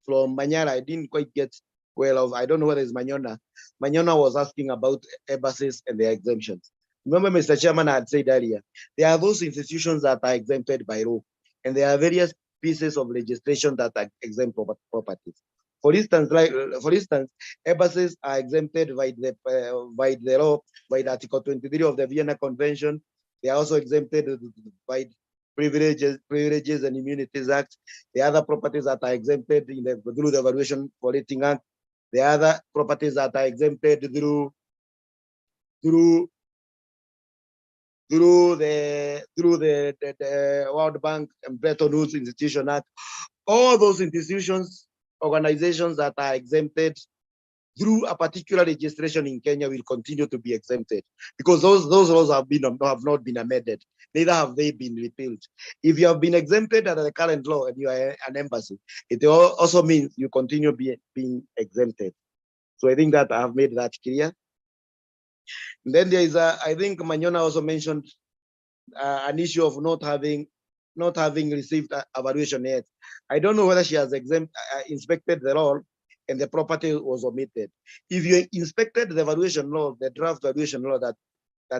from Manyara. I didn't quite get well. I don't know whether it's Manyona. Manyona was asking about embassies and their exemptions. Remember, Mr. Chairman, I had said earlier, there are those institutions that are exempted by law, and there are various pieces of legislation that are exempt properties. For instance, embassies are exempted by the law, by the Article 23 of the Vienna Convention. They are also exempted by Privileges and Immunities Act. The other properties that are exempted through the Valuation for Rating Act. The other properties that are exempted through the World Bank and Bretton Woods Institution Act. All those institutions, organizations that are exempted through a particular registration in Kenya will continue to be exempted, because those laws have not been amended. Neither have they been repealed. If you have been exempted under the current law and you are an embassy, it also means you continue being exempted. So I think that I have made that clear. And then there is I think Manyona also mentioned an issue of not having received a valuation yet. I don't know whether she has inspected the law and the property was omitted. If you inspected the valuation law, the draft valuation law that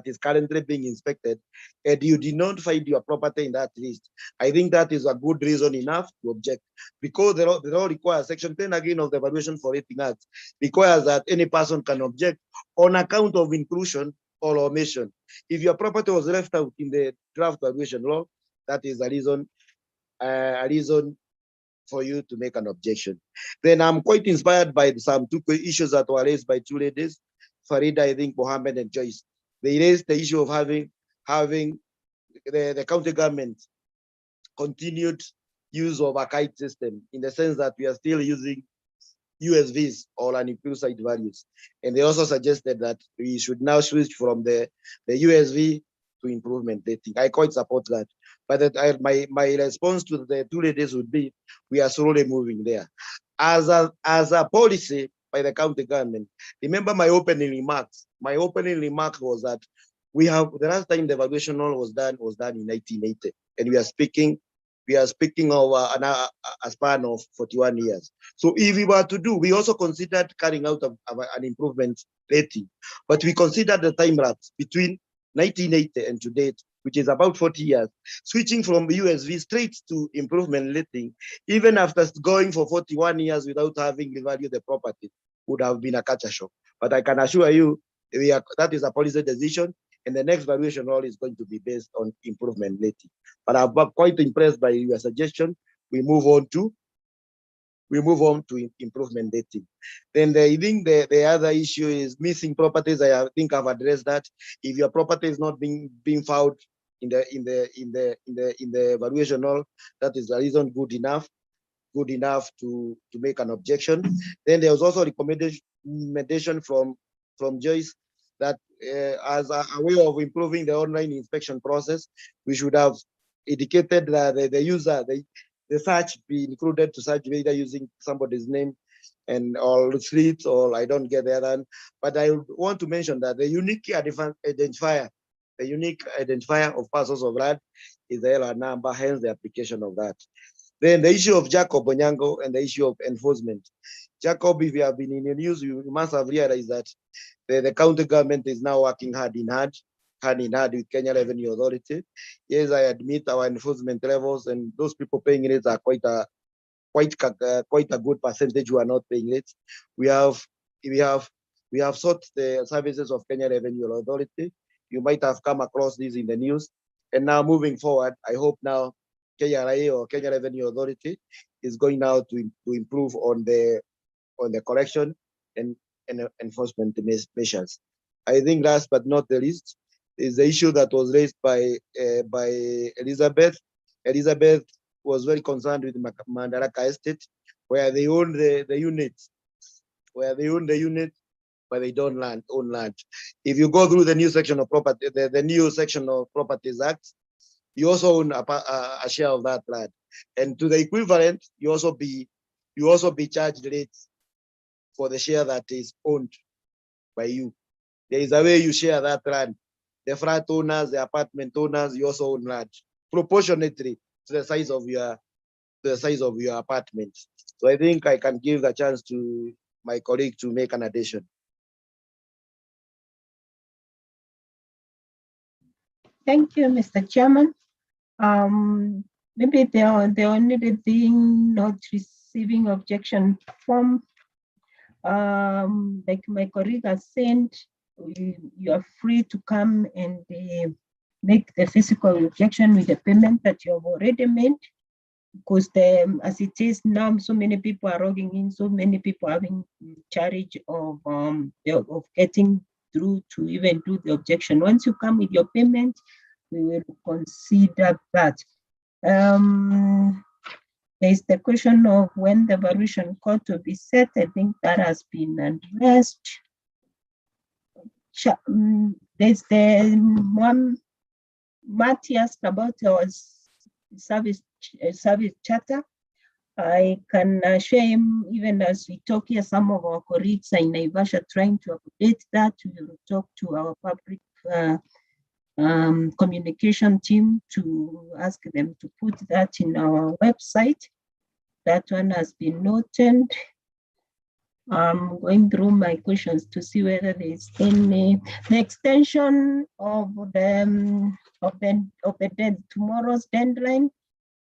is currently being inspected, and you did not find your property in that list, I think that is a good reason enough to object, because the law requires, Section 10 again of the Valuation for Rating Act requires that any person can object on account of inclusion or omission. If your property was left out in the draft valuation law, that is a reason for you to make an objection. Then I'm quite inspired by some two issues that were raised by two ladies, Farida, I think, Mohammed and Joyce. They raised the issue of having the county government continued use of a kite system, in the sense that we are still using USVs or unimproved values. And they also suggested that we should now switch from the USV to improvement dating. I quite support that. But my response to the two ladies would be, we are slowly moving there. As a policy by the county government, remember my opening remarks. My opening remark was that the last time the evaluation was done in 1980, and we are speaking of a span of 41 years. So if we were to do, we also considered carrying out an improvement rating, but we considered the time lapse between 1980 and to date, which is about 40 years, switching from USV straight to improvement rating, even after going for 41 years without having revalued the property, would have been a culture shock. But I can assure you, that is a policy decision, and the next valuation role is going to be based on improvement rating. But I'm quite impressed by your suggestion. We move on to improvement dating. Then I think the other issue is missing properties. I think I've addressed that. If your property is not being found in the evaluation role, that is a reason good enough to make an objection. Then there was also a recommendation from Joyce that as a way of improving the online inspection process, we should have indicated that the search be included to search whether using somebody's name and all streets, or I don't get the other one. But I want to mention that the unique identifier of parcels of land is the LR number, hence the application of that. Then the issue of Jacob Onyango and the issue of enforcement. Jacob, if you have been in the news, you must have realized that the county government is now working hand in hand with Kenya Revenue Authority. Yes, I admit our enforcement levels and those people paying rates are quite a good percentage who are not paying rates. We have sought the services of Kenya Revenue Authority. You might have come across this in the news. And now moving forward, I hope now KRA or Kenya Revenue Authority is going now to improve on the correction and enforcement measures. I think last but not the least is the issue that was raised by Elizabeth. Elizabeth was very concerned with Mandaraka Estate, where they own the units, but they don't own land. If you go through the new section of property, the new section of Properties Act, you also own a share of that land, and to the equivalent, you also be charged rates for the share that is owned by you. There is a way you share that land. The flat owners, the apartment owners, you also own land proportionately to the size of your apartment. So I think I can give the chance to my colleague to make an addition. Thank you, Mr. Chairman. Maybe the only thing not receiving objection from, like my colleague has said, you are free to come and make the physical objection with the payment that you have already made, because as it is now, so many people are logging in, so many people having charge of getting through to even do the objection. Once you come with your payment, we will consider that. There's the question of when the valuation court will be set. I think that has been addressed. There's the one Matty asked about our service charter. I can assure him, even as we talk here, some of our colleagues are in Naivasha trying to update that. We will talk to our public communication team to ask them to put that in our website. That one has been noted. I'm going through my questions to see whether there is any. The extension of tomorrow's deadline.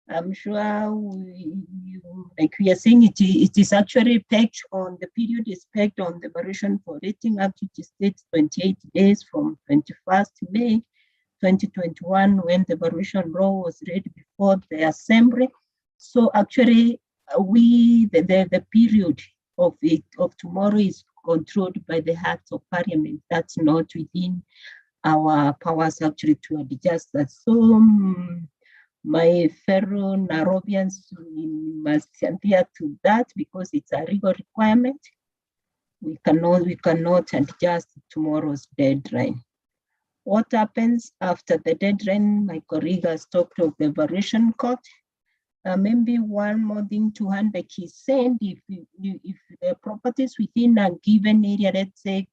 I'm sure we are saying it is actually pegged on the period is pegged on the Valuation for Rating Act, which states 28 days from 21st May 2021 when the valuation law was read before the assembly. So actually, the period of tomorrow is controlled by the Acts of Parliament. That's not within our powers actually to adjust that. So my fellow Nairobians must adhere to that because it's a legal requirement. We cannot adjust tomorrow's deadline. What happens after the deadline? My colleague has talked of the valuation court. Maybe one more thing to add, like he said, if the properties within a given area, let's say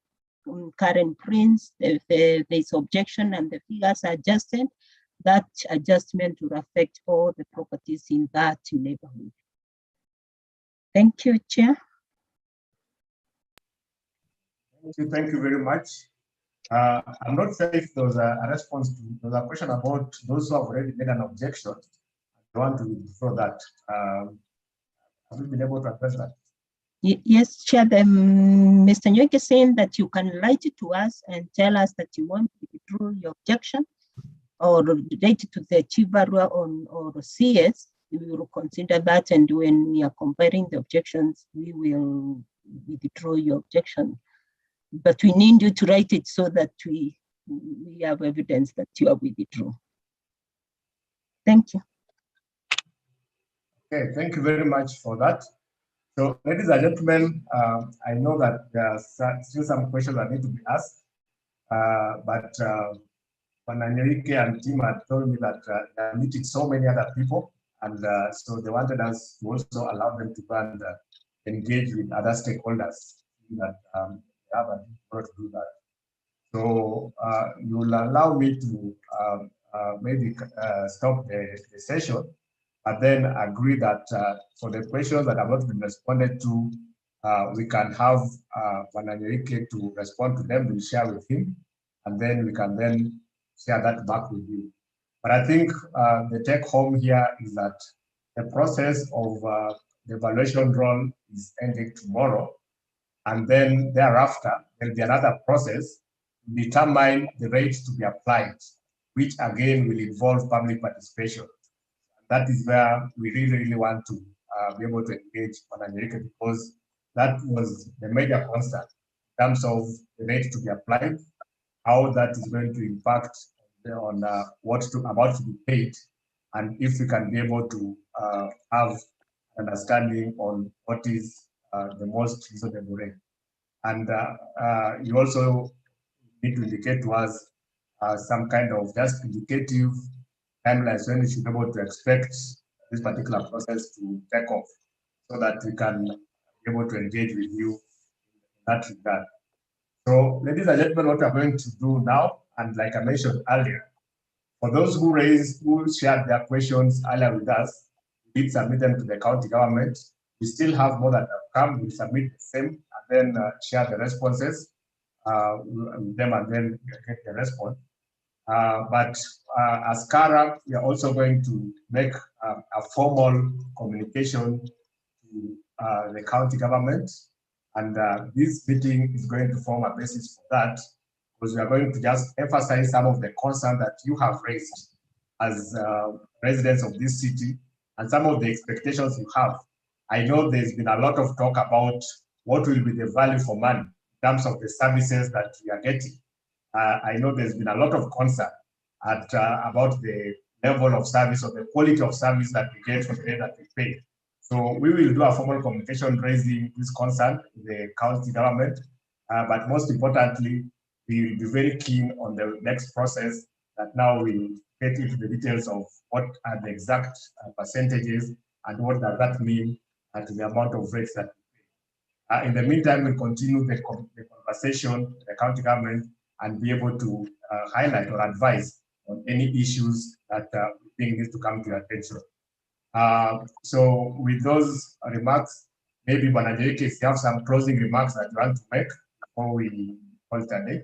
current prints, if there's objection and the figures are adjusted, that adjustment will affect all the properties in that neighborhood. Thank you, Chair. Thank you very much. I'm not sure if there was a response to the question about those who have already made an objection. I want to withdraw that. Have you been able to address that? Yes, Chair. Mr. Nyoike is saying that you can write it to us and tell us that you want to withdraw your objection or relate it to the chief valuer or CS. We will consider that, and when we are comparing the objections, we will withdraw your objection. But we need you to write it so that we have evidence that you are withdrawn. Thank you. Okay, thank you very much for that. So, ladies and gentlemen, I know that there are still some questions that need to be asked, but when Enrique and team had told me that they are meeting so many other people, and so they wanted us to also allow them to go and engage with other stakeholders that have a need to do that. So you will allow me to maybe stop the session, but then agree that for the questions that have not been responded to, we can have Enrique to respond to them, we'll share with him, and then we can then share that back with you. But I think the take home here is that the process of the evaluation role is ending tomorrow, and then thereafter, there'll be another process to determine the rate to be applied, which again will involve public participation. That is where we really want to be able to engage on Enrique, because that was the major concern in terms of the rate to be applied, how that is going to impact on what's about to be paid, and if we can be able to have understanding on what is the most reasonable rate. And you also need to indicate to us some kind of just indicative timelines when we should be able to expect this particular process to take off, so that we can be able to engage with you in that regard. So, ladies and gentlemen, what we're going to do now, and like I mentioned earlier, for those who shared their questions earlier with us, we did submit them to the county government. We still have more that have come. We submit the same and then share the responses with them and then get the response. But as CARA, we are also going to make a formal communication to the county government. And this meeting is going to form a basis for that, because we are going to just emphasize some of the concerns that you have raised as residents of this city and some of the expectations you have. I know there's been a lot of talk about what will be the value for money in terms of the services that we are getting. I know there's been a lot of concern about the level of service or the quality of service that we get for the rate that we pay. So we will do a formal communication raising this concern to the county government, but most importantly, we will be very keen on the next process that now we'll get into the details of what are the exact percentages and what does that mean to the amount of rates that we pay. In the meantime, we'll continue the conversation with the county government and be able to highlight or advise on any issues that we think needs to come to your attention. So with those remarks, maybe Banajeke, if you have some closing remarks that you want to make before we call it a day.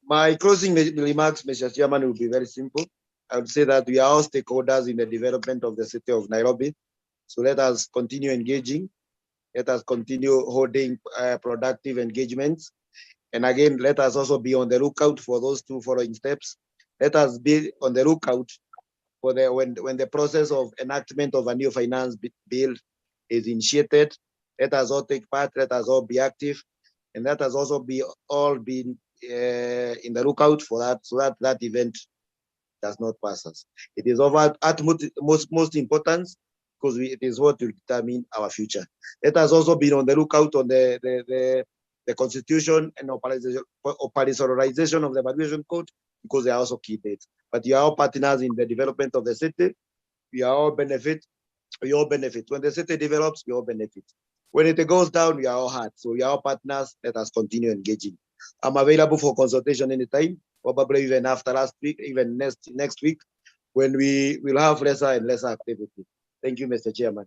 My closing remarks, Mr. Chairman, will be very simple. I would say that we are all stakeholders in the development of the city of Nairobi. So let us continue engaging. Let us continue holding productive engagements. And again, let us also be on the lookout for those two following steps. Let us be on the lookout for when the process of enactment of a new finance bill is initiated. Let us all take part. Let us all be active, and let us also be in the lookout for that, so that that event does not pass us. It is of utmost importance because it is what will determine our future. Let us also be on the lookout on the constitution and operationalization of the valuation code, because they are also key dates. But you are all partners in the development of the city. We are all benefit. We all benefit. When the city develops, we all benefit. When it goes down, we are all hard. So we are all partners. Let us continue engaging. I'm available for consultation anytime, probably even after last week, even next week, when we will have lesser and lesser activity. Thank you, Mr. Chairman.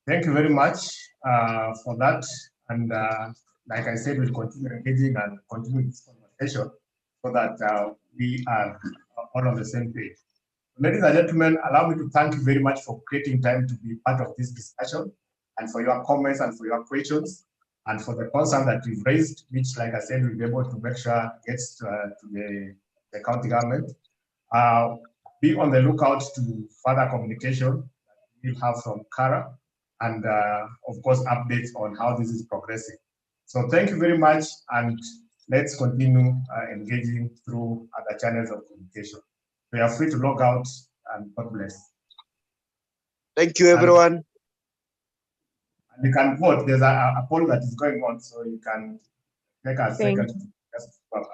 Thank you very much for that. And like I said, we'll continue engaging and continue this conversation so that we are all on the same page. Ladies and gentlemen, allow me to thank you very much for creating time to be part of this discussion and for your comments and for your questions and for the concern that you've raised, which, like I said, we'll be able to make sure gets to the county government. Be on the lookout to further communication we'll have from Kara and, of course, updates on how this is progressing. So thank you very much, and let's continue engaging through other channels of communication. We are free to log out, and God bless. Thank you, everyone. And you can vote. There's a poll that is going on, so you can take a second to just vote.